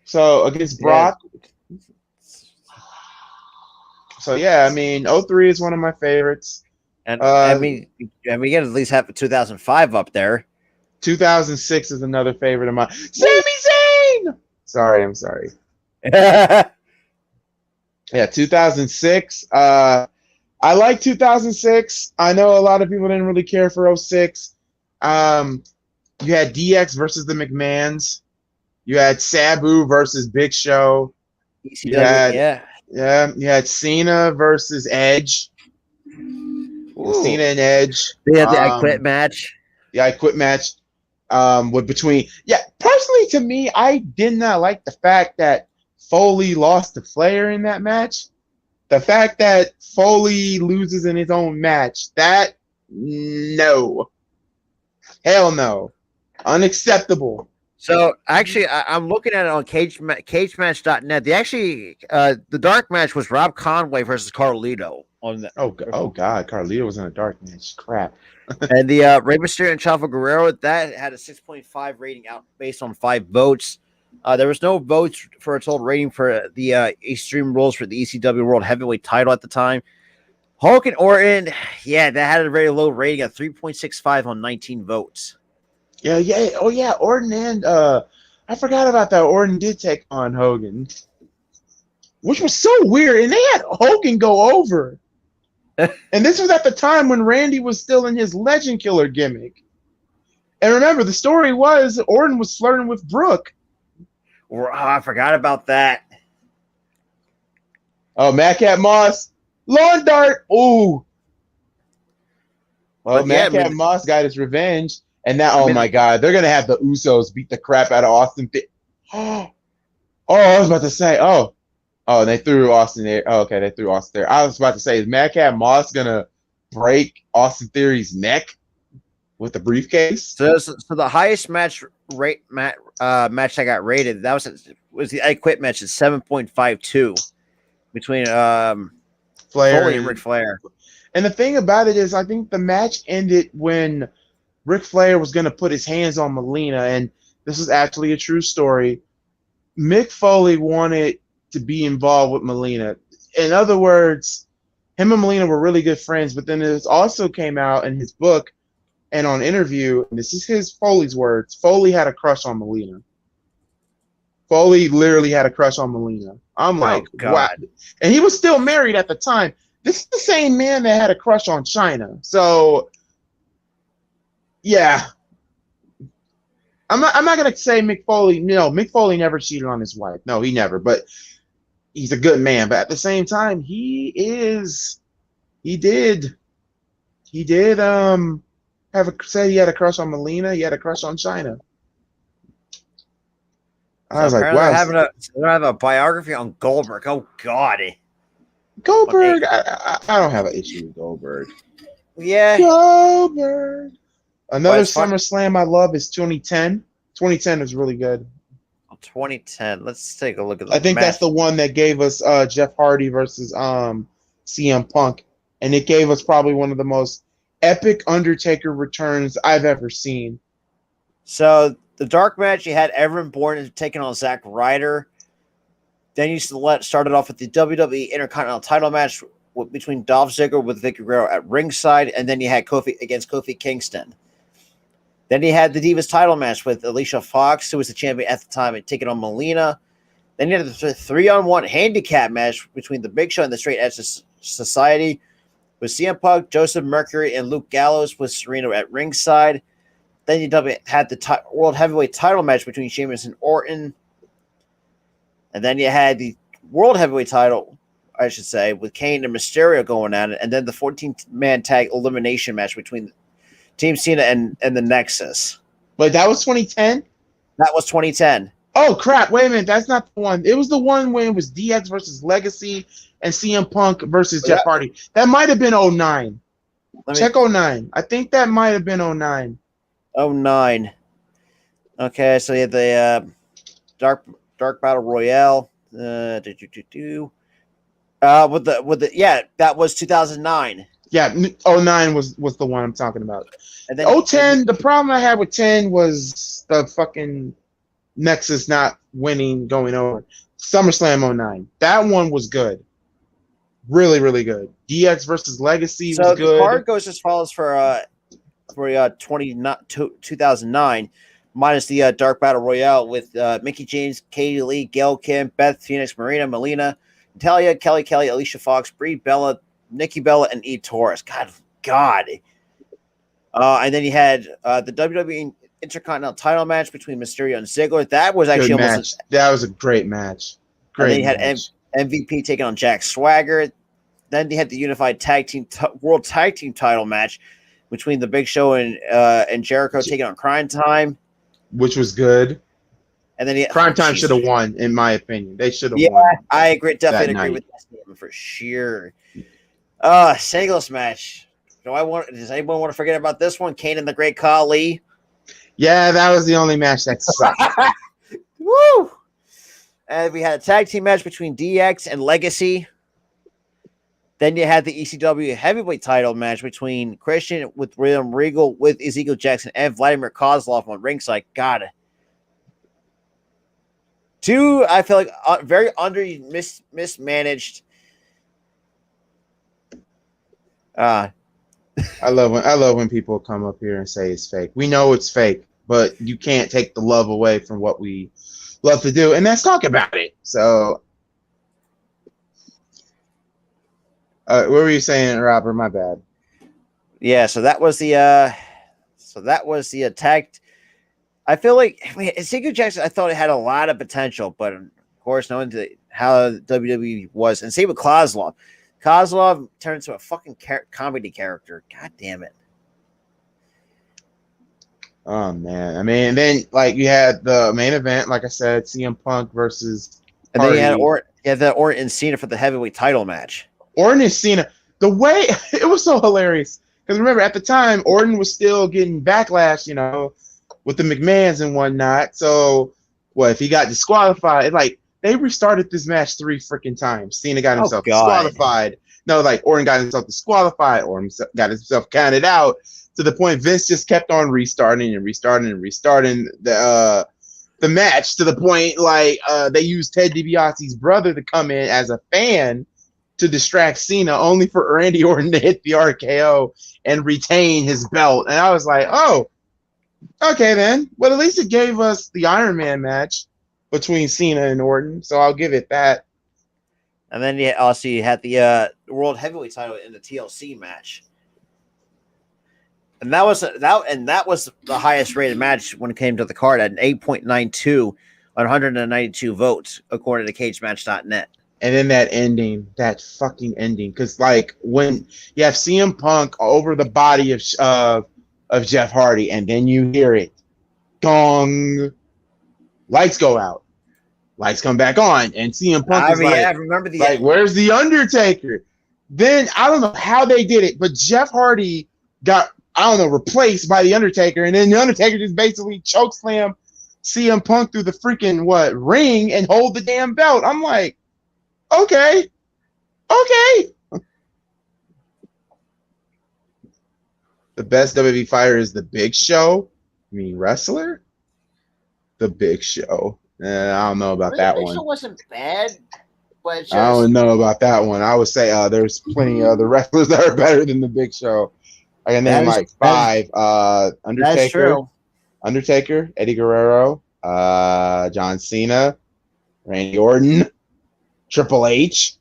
So against Brock. Yeah. So yeah, 2003 is one of my favorites. And we can at least have 2005 up there. 2006 is another favorite of mine. Sami Zayn. I'm sorry. Yeah, 2006. I like 2006. I know a lot of people didn't really care for 06. You had DX versus the McMahons. You had Sabu versus Big Show. You had Cena versus Edge. Cena and Edge. They had the I Quit match. The I Quit match. Personally to me, I did not like the fact that Foley lost to Flair in that match. The fact that Foley loses in his own match, no. Hell no. Unacceptable. So actually, I'm looking at it on cagematch.net. The dark match was Rob Conway versus Carlito on that. Oh God, Carlito was in a dark match. Crap. And the Rey Mysterio and Chavo Guerrero, that had a 6.5 rating out based on 5 votes. There was no votes for a total rating for the Extreme Rules for the ECW World Heavyweight title at the time. Hulk and Orton, that had a very low rating of 3.65 on 19 votes. Yeah. Oh, yeah. Orton and I forgot about that. Orton did take on Hogan, which was so weird. And they had Hogan go over. And this was at the time when Randy was still in his Legend Killer gimmick. And remember, the story was Orton was flirting with Brooke. I forgot about that. Oh, Madcap Moss. Lawn dart. Ooh. Well, Madcap Moss got his revenge. And now, my God, they're going to have the Usos beat the crap out of Austin. I was about to say, they threw Austin there. Oh, okay, they threw Austin there. I was about to say, is Madcap Moss going to break Austin Theory's neck with the briefcase? So the highest match that got rated, was the I Quit match at 7.52 between Foley and Ric Flair. And the thing about it is, I think the match ended when Ric Flair was going to put his hands on Melina, and this is actually a true story. Mick Foley wanted to be involved with Melina. In other words, him and Melina were really good friends, but then it also came out in his book and on interview, and this is Foley's words, Foley had a crush on Melina. Foley literally had a crush on Melina. I'm like, wow. And he was still married at the time. This is the same man that had a crush on China. So, yeah. I'm not gonna say Mick Foley. No, Mick Foley never cheated on his wife. No, he never. But he's a good man. But at the same time, he did say he had a crush on Melina. He had a crush on China. I was like, wow. They're having a biography on Goldberg. Oh God. Goldberg. I don't have an issue with Goldberg. Yeah. Goldberg. Another SummerSlam I love is 2010. 2010 is really good. 2010. Let's take a look at. I think that's the one that gave us Jeff Hardy versus CM Punk, and it gave us probably one of the most epic Undertaker returns I've ever seen. So the dark match, you had Evan Bourne taking on Zack Ryder. Then you started off with the WWE Intercontinental title match between Dolph Ziggler with Vicky Guerrero at ringside, and then you had Kofi against Kofi Kingston. Then you had the Divas title match with Alicia Fox, who was the champion at the time, and taking on Melina. Then you had the 3-on-1 handicap match between the Big Show and the Straight Edge Society with CM Punk, Joseph Mercury, and Luke Gallows with Serena at ringside. Then you had the World Heavyweight title match between Sheamus and Orton. And then you had the World Heavyweight title, I should say, with Kane and Mysterio going at it. And then the 14-man tag elimination match between Team Cena and the Nexus. Wait, that was 2010? That was 2010. Oh, crap. Wait a minute. That's not the one. It was the one when it was DX versus Legacy and CM Punk versus Jeff Hardy. That might have been 09. Check 09. I think that might have been 09. 09. Okay, so you had the Dark Battle Royale. That was 2009. Yeah, 09 was the one I'm talking about. And then 010, the problem I had with 10 was the fucking Nexus not winning, going over. SummerSlam 09. That one was good. Really, really good. DX versus Legacy was good. So the card goes as follows for 2009, minus the Dark Battle Royale with Mickie James, Katie Lee, Gail Kim, Beth Phoenix, Marina, Melina, Natalia, Kelly, Alicia Fox, Brie Bella, Nikki Bella, and E. Torres. God. And then you had the WWE Intercontinental title match between Mysterio and Ziggler. That was actually that was a great match. Great. And then you had MVP taking on Jack Swagger. Then they had the Unified World Tag Team title match between the Big Show and Jericho taking on Crime Time, which was good. And then Crime Time should have won, in my opinion. They should have won. Yeah, I agree. Definitely agree with that statement for sure. Singles match. Does anyone want to forget about this one? Kane and the Great Khali. Yeah, that was the only match that sucked. Woo! And we had a tag team match between DX and Legacy. Then you had the ECW heavyweight title match between Christian with William Regal with Ezekiel Jackson and Vladimir Kozlov on ringside. God. Two, I feel like very mismanaged. I love when people come up here and say it's fake. We know it's fake, but you can't take the love away from what we love to do, and let's talk about it. So, what were you saying, Robert? My bad. Yeah, so that was the attack. I feel like Ezekiel Jackson, I thought it had a lot of potential, but of course, knowing how WWE was, and same with Kozlov. Kozlov turned into a fucking comedy character. God damn it. Oh, man. I mean, and then, you had the main event, like I said, CM Punk versus And Hardy. Then you had the Orton and Cena for the heavyweight title match. Orton and Cena. The way, it was so hilarious. Because remember, at the time, Orton was still getting backlash, with the McMahons and whatnot. So, if he got disqualified, they restarted this match 3 freaking times. Cena got himself disqualified. No, like Orton got himself disqualified, or got himself counted out, to the point Vince just kept on restarting the match, to the point like they used Ted DiBiase's brother to come in as a fan to distract Cena, only for Randy Orton to hit the RKO and retain his belt. And I was like, oh, okay then. Well, at least it gave us the Iron Man match between Cena and Orton, so I'll give it that. And then you had the World Heavyweight title in the TLC match. And that was the highest rated match when it came to the card at an 8.92 on 192 votes, according to CageMatch.net. And then that fucking ending, because like when you have CM Punk over the body of Jeff Hardy, and then you hear it, gong, lights go out, lights come back on, and CM Punk is like, I remember where's the Undertaker? Then I don't know how they did it, but Jeff Hardy got, replaced by the Undertaker, and then the Undertaker just basically chokeslam CM Punk through the freaking ring and hold the damn belt. I'm like, okay. The best WWE fighter is the Big Show. I mean, wrestler? The Big Show. I don't know about that one. Big Show wasn't bad, but just... I don't know about that one. I would say there's plenty of other wrestlers that are better than the Big Show. I can name like five. Undertaker. That's true. Undertaker, Eddie Guerrero, John Cena, Randy Orton, Triple H.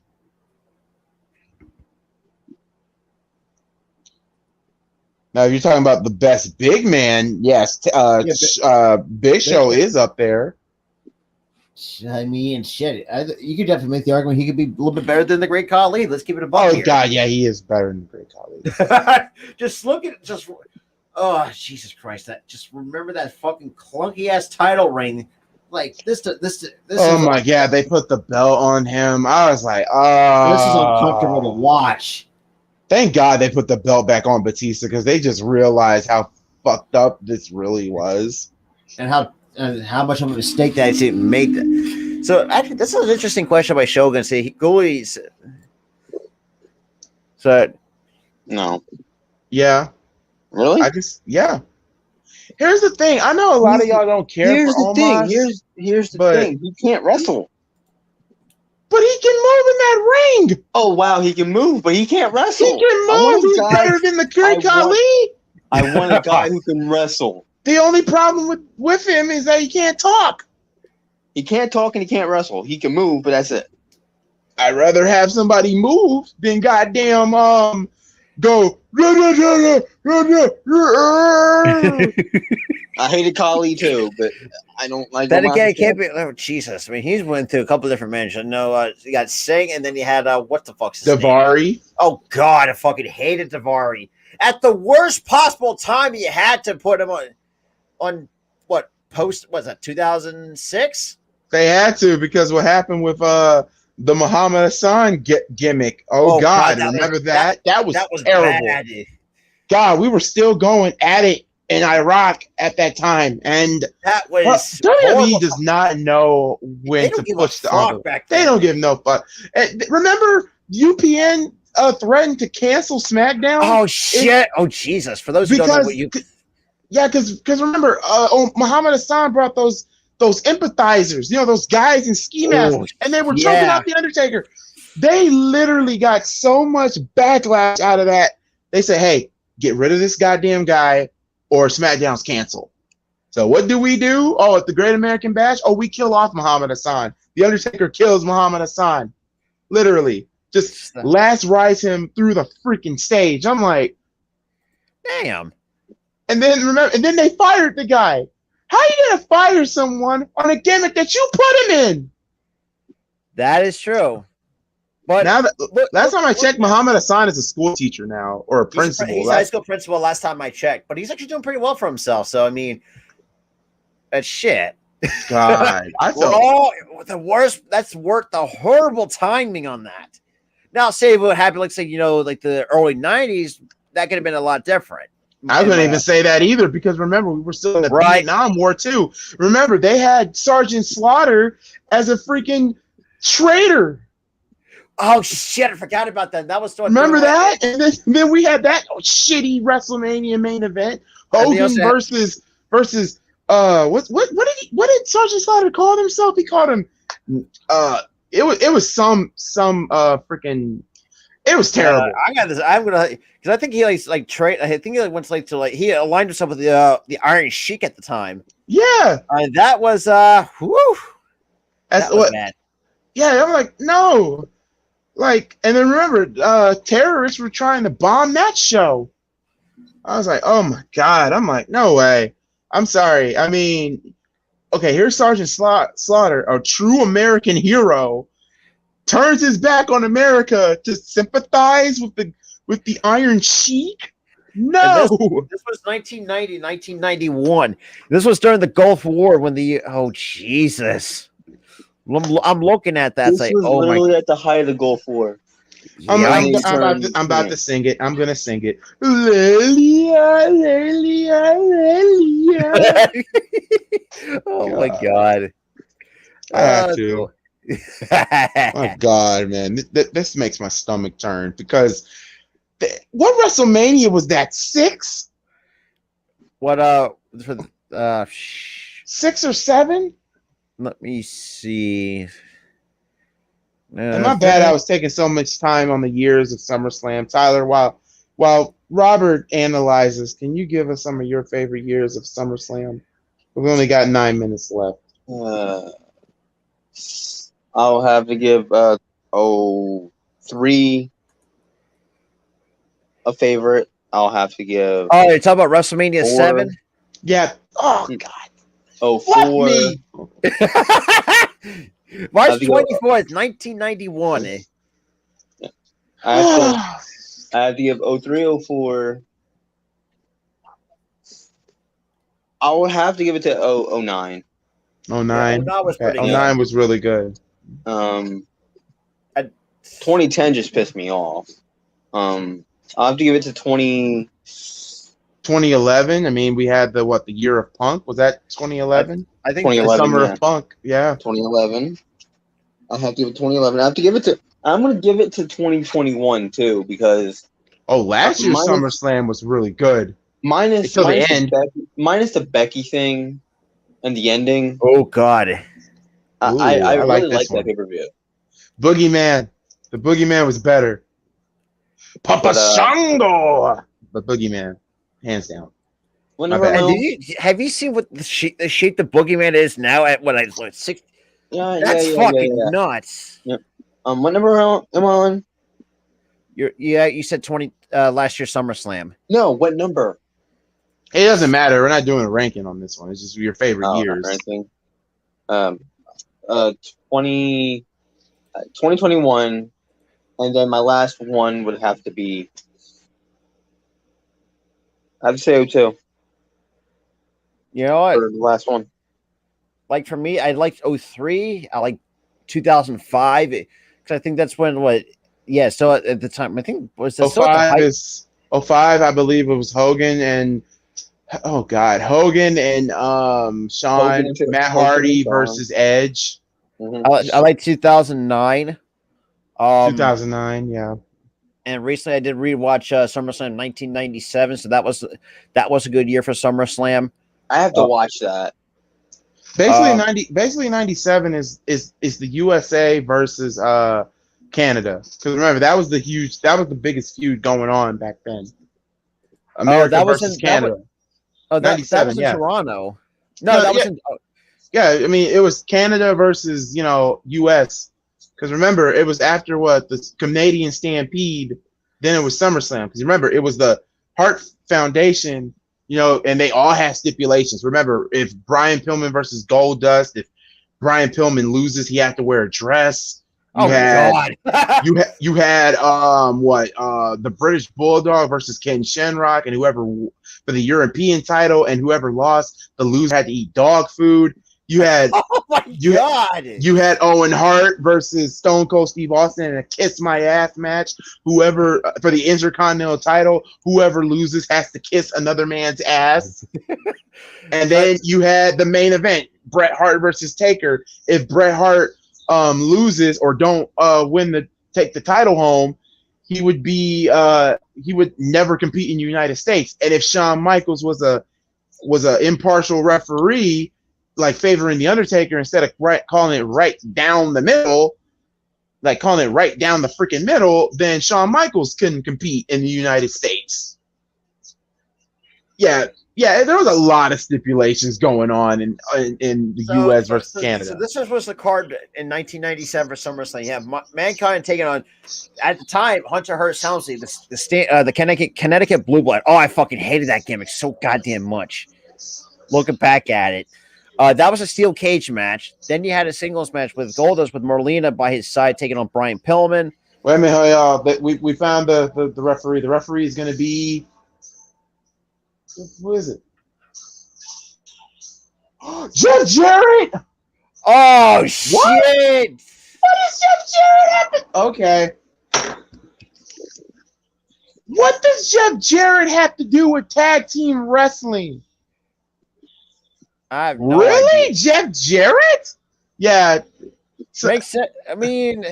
Now, if you're talking about the best big man, yes, Big Show is up there. I mean, shit. You could definitely make the argument he could be a little bit better than the Great Khali. Let's keep it a buck here. God, yeah, he is better than the Great Khali. Oh, Jesus Christ! Just remember that fucking clunky ass title ring. Like this. Oh my God! They put the belt on him. I was like, oh, this is uncomfortable to watch. Thank God they put the belt back on Batista, because they just realized how fucked up this really was, and how much of a mistake that he made. So actually, this is an interesting question by Shogun. Say Goolie's. So no. Yeah. Really? Yeah. Here's the thing. I know a lot of y'all don't care here's for the Omos. thing. Here's the thing. He can't wrestle. But he can move in that ring. Oh, wow. He can move, but he can't wrestle. He can move. He's better than the Great Khali. I want a guy who can wrestle. The only problem with him is that he can't talk. He can't talk and he can't wrestle. He can move, but that's it. I'd rather have somebody move than goddamn go. I hated Khali too, but I don't like that again. It can't be. Oh, Jesus! I mean, he's went through a couple of different managers. No, you got Singh, and then you had what the fuck's his Daivari. Name? Oh God, I fucking hated Daivari. At the worst possible time, you had to put him on what post? Was that 2006? They had to, because what happened with the Muhammad Hassan gimmick. Oh God, remember that? That was terrible. Bad. God, we were still going at it in Iraq at that time, and that was WWE does not know when to push the envelope. They don't give no fuck. Remember, UPN threatened to cancel SmackDown. Oh shit! Oh Jesus! For those who don't know what you, because remember, Muhammad Hassan brought those empathizers, those guys in ski masks, and they were choking out the Undertaker. They literally got so much backlash out of that. They said, "Hey, get rid of this goddamn guy, or SmackDown's canceled." So what do? Oh, at the Great American Bash, we kill off Muhammad Hassan. The Undertaker kills Muhammad Hassan, literally. Just last rides him through the freaking stage. I'm like, damn. And then they fired the guy. How are you gonna fire someone on a gimmick that you put him in? That is true. But now last time I checked, Muhammad Hassan is a school teacher now, or a principal. He's a high school principal last time I checked, but he's actually doing pretty well for himself. So I mean, that's shit. God, I felt the worst. That's worth the horrible timing on that. Now, say what happened, like the early '90s, that could have been a lot different. I couldn't even say that either, because remember, we were still in the Vietnam War too. Remember, they had Sergeant Slaughter as a freaking traitor. Oh shit! I forgot about that. That was so. Remember that? And then we had that shitty WrestleMania main event. Hogan versus what did Sergeant Slaughter call himself? He called him it was some freaking. It was terrible. I got this. I'm gonna because I think he like trade. I think he went to he aligned himself with the Iron Sheik at the time. Yeah, that was whew. That's what. Bad. Yeah, I'm like no, like, and then remember, terrorists were trying to bomb that show. I was like, oh my god. I'm like, no way. I'm sorry. I mean, okay, here's Sergeant Slaughter, a true American hero. Turns his back on America to sympathize with the Iron Sheik? No. This was 1990, 1991. This was during the Gulf War when Jesus. I'm looking at that. This was literally at the height of the Gulf War. I'm about to sing it. I'm gonna sing it. Lelia, Lelia, Lelia. Oh my god. I have to. My god, man, this makes my stomach turn because what WrestleMania was that? 6? What 6 or 7? Let me see. And my bad, I was taking so much time on the years of SummerSlam. Tyler, while Robert analyzes, can you give us some of your favorite years of SummerSlam? We've only got 9 minutes left. I'll have to give 3 a favorite. I'll have to give. Oh, you're talking about WrestleMania 7? Yeah. Oh God. 04. March 24th, 1991. I have to give 03, 04. I will have to give it to 09. 09. Yeah, was pretty 09 was really good. 2010 just pissed me off. I'll have to give it to 2011. I mean, we had the year of Punk. Was that 2011? I think 2011, the summer of Punk. Yeah. 2011. I'll have to give it 2011. I have to give it to. I'm gonna give it to 2021 too because. Last year's SummerSlam was really good. Minus the end. Minus the Becky thing, and the ending. Oh God. I really like that pay-per-view. Boogeyman. The Boogeyman was better. Papa Shango. But Boogeyman, hands down. Have you seen what the shape the Boogeyman is now at what 6? That's fucking nuts. Yeah. What number am I on? You said 20 last year's SummerSlam. No, what number? It doesn't matter. We're not doing a ranking on this one. It's just your favorite years. Ranking. 2021, and then my last one would have to be. I have to say 02. You know what? For the last one. Like for me, I liked 03. I like 2005 because I think that's when Yeah. So at the time, I think was this 05 is 05. I believe it was Hogan and Hogan and Shawn, Matt Hardy versus Edge. Mm-hmm. I like 2009. 2009, yeah. And recently, I did rewatch SummerSlam 1997, so that was a good year for SummerSlam. I have to watch that. Basically 97 is the USA versus Canada. Because remember that was the biggest feud going on back then. America versus Canada. That was in Toronto. No, that was in. Yeah, I mean it was Canada versus US. Because remember, it was after the Canadian Stampede, then it was SummerSlam. Because remember, it was the Hart Foundation, and they all had stipulations. Remember, if Brian Pillman versus Goldust, if Brian Pillman loses, he had to wear a dress. God! you had the British Bulldog versus Ken Shamrock, and whoever for the European title, and whoever lost, the loser had to eat dog food. You had you had Owen Hart versus Stone Cold Steve Austin in a kiss my ass match. Whoever for the Intercontinental title, whoever loses has to kiss another man's ass. And then you had the main event, Bret Hart versus Taker. If Bret Hart loses or don't win take the title home, he would never compete in the United States. And if Shawn Michaels was a impartial referee, like favoring the Undertaker instead of calling it right down the middle, like calling it right down the freaking middle, then Shawn Michaels couldn't compete in the United States. Yeah, there was a lot of stipulations going on in the U.S. versus Canada. So this was the card in 1997 for SummerSlam. You have Mankind taking on, at the time, Hunter Hearst Helmsley, the Connecticut Blue Blood. Oh, I fucking hated that gimmick so goddamn much. Looking back at it. That was a steel cage match. Then you had a singles match with Goldust with Merlina by his side taking on Brian Pillman. Wait a minute, y'all. We found the referee. The referee is going to be... Who is it? Jeff Jarrett! Oh, shit! What does Jeff Jarrett have to... Okay. What does Jeff Jarrett have to do with tag team wrestling? I have no idea. Jeff Jarrett? Yeah. So, makes sense. I mean...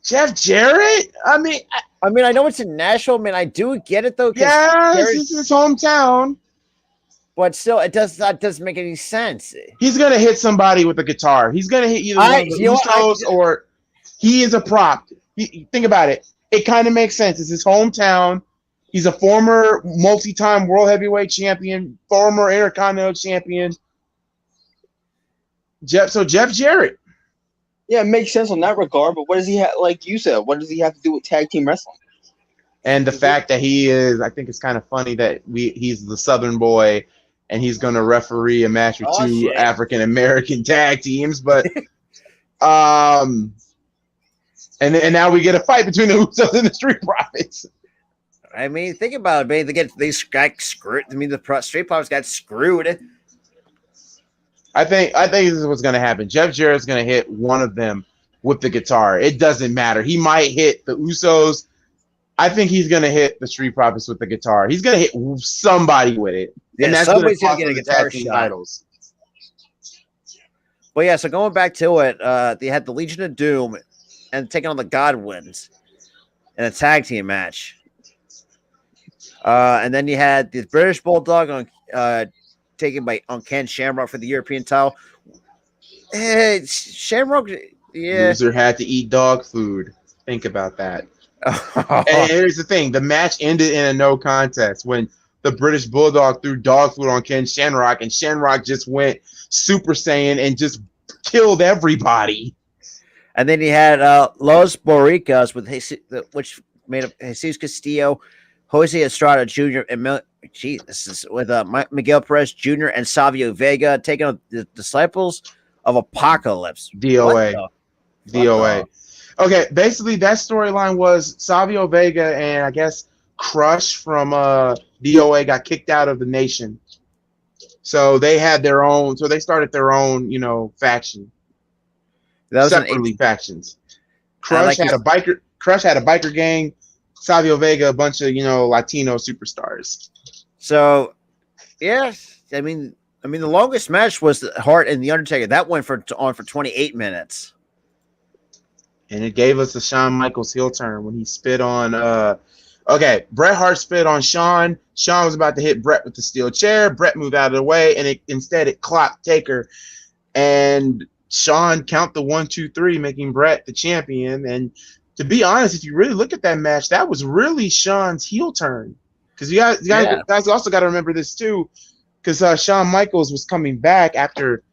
Jeff Jarrett? I mean, I know it's in Nashville. I mean, I do get it, though. Yeah, this is his hometown. But still, that doesn't make any sense. He's going to hit somebody with a guitar. He's going to hit either one of the Usos or he is a prop. Think about it. It kind of makes sense. It's his hometown. He's a former multi-time World Heavyweight Champion, former Intercontinental Champion. Jeff Jarrett. Yeah, it makes sense on that regard, but what does he have, like you said, what does he have to do with tag team wrestling? And the fact that he is, I think it's kind of funny that he's the Southern boy and he's going to referee a match with two African-American tag teams, but and now we get a fight between the Usos and the Street Profits. I mean, think about it, man. They got screwed. I mean, the Street Profits got screwed. I think this is what's going to happen. Jeff Jarrett's going to hit one of them with the guitar. It doesn't matter. He might hit the Usos. I think he's going to hit the Street Profits with the guitar. He's going to hit somebody with it. Yeah, and that's somebody's going to to get a guitar shot. Titles. But yeah, so going back to it, they had the Legion of Doom and taking on the Godwins in a tag team match. And then you had the British Bulldog on taken on Ken Shamrock for the European title. Shamrock, yeah. Loser had to eat dog food. Think about that. And here's the thing. The match ended in a no contest when the British Bulldog threw dog food on Ken Shamrock, and Shamrock just went Super Saiyan and just killed everybody. And then you had Los Boricas, which made up Jesus Castillo, Jose Estrada Jr., and Miguel Perez Jr. and Savio Vega taking on the Disciples of Apocalypse. DOA. Okay, basically that storyline was Savio Vega and I guess Crush from DOA got kicked out of the nation. So they had their own, so they started their own, faction. That was separately factions. Crush had a biker gang, Savio Vega, a bunch of, Latino superstars. So, yes, I mean, the longest match was Hart and the Undertaker. That went on for 28 minutes. And it gave us the Shawn Michaels heel turn when he spit on Bret Hart spit on Shawn. Shawn was about to hit Bret with the steel chair. Bret moved out of the way, and instead it clocked Taker. And Shawn count the 1, 2, 3, making Bret the champion. And to be honest, if you really look at that match, that was really Shawn's heel turn. Because you guys also got to remember this too, because Shawn Michaels was coming back after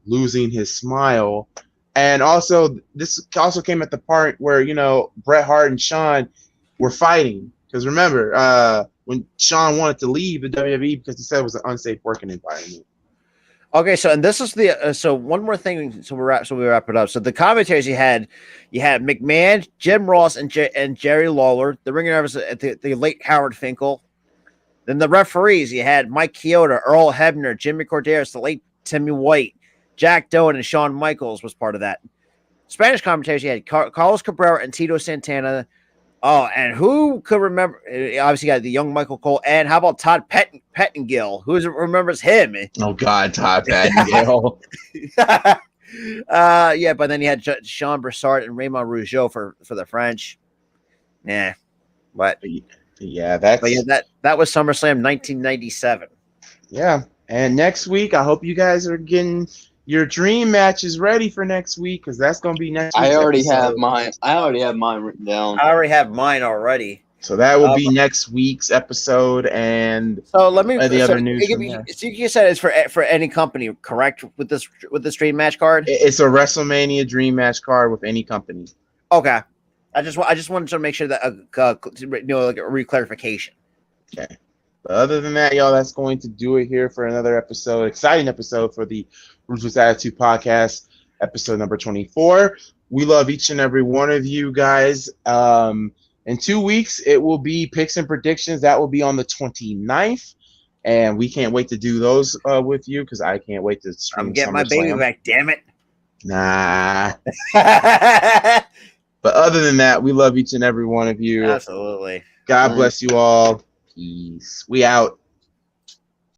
losing his smile. And also, this also came at the part where, Bret Hart and Shawn were fighting. Because remember, when Shawn wanted to leave the WWE because he said it was an unsafe working environment. Okay, so and this is the so one more thing. So we wrap it up. So the commentators you had McMahon, Jim Ross, and Jerry Lawler. The ring announcers the late Howard Finkel. Then the referees you had Mike Chioda, Earl Hebner, Jimmy Corderas, the late Timmy White. Jack Doan and Shawn Michaels was part of that. Spanish commentators, you had Carlos Cabrera and Tito Santana. Oh, and who could remember? Obviously, you got the young Michael Cole. And how about Todd Pettengill? Who remembers him? Oh, God, Todd Pettengill. Yeah, but then you had Jean Brassard and Raymond Rougeau for the French. Yeah, but Yeah, that's that was SummerSlam 1997. yeah. And next week, I hope you guys are getting your dream matches ready for next week because that's going to be next week's I already episode. have mine. I already have mine written down. I already have mine already. So that will be next week's episode, and so let me the other news. So you said it's for any company, correct? With this dream match card, it's a WrestleMania dream match card with any company. Okay, I just wanted to make sure that like a re-clarification. Okay. But other than that, y'all, that's going to do it here for another episode, exciting episode for the Ruthless Attitude Podcast, episode number 24. We love each and every one of you guys. In 2 weeks, it will be picks and predictions. That will be on the 29th. And we can't wait to do those with you because I can't wait to stream. I'm getting my baby back, damn it. Nah. But other than that, we love each and every one of you. Absolutely. God bless you all. Peace. We out.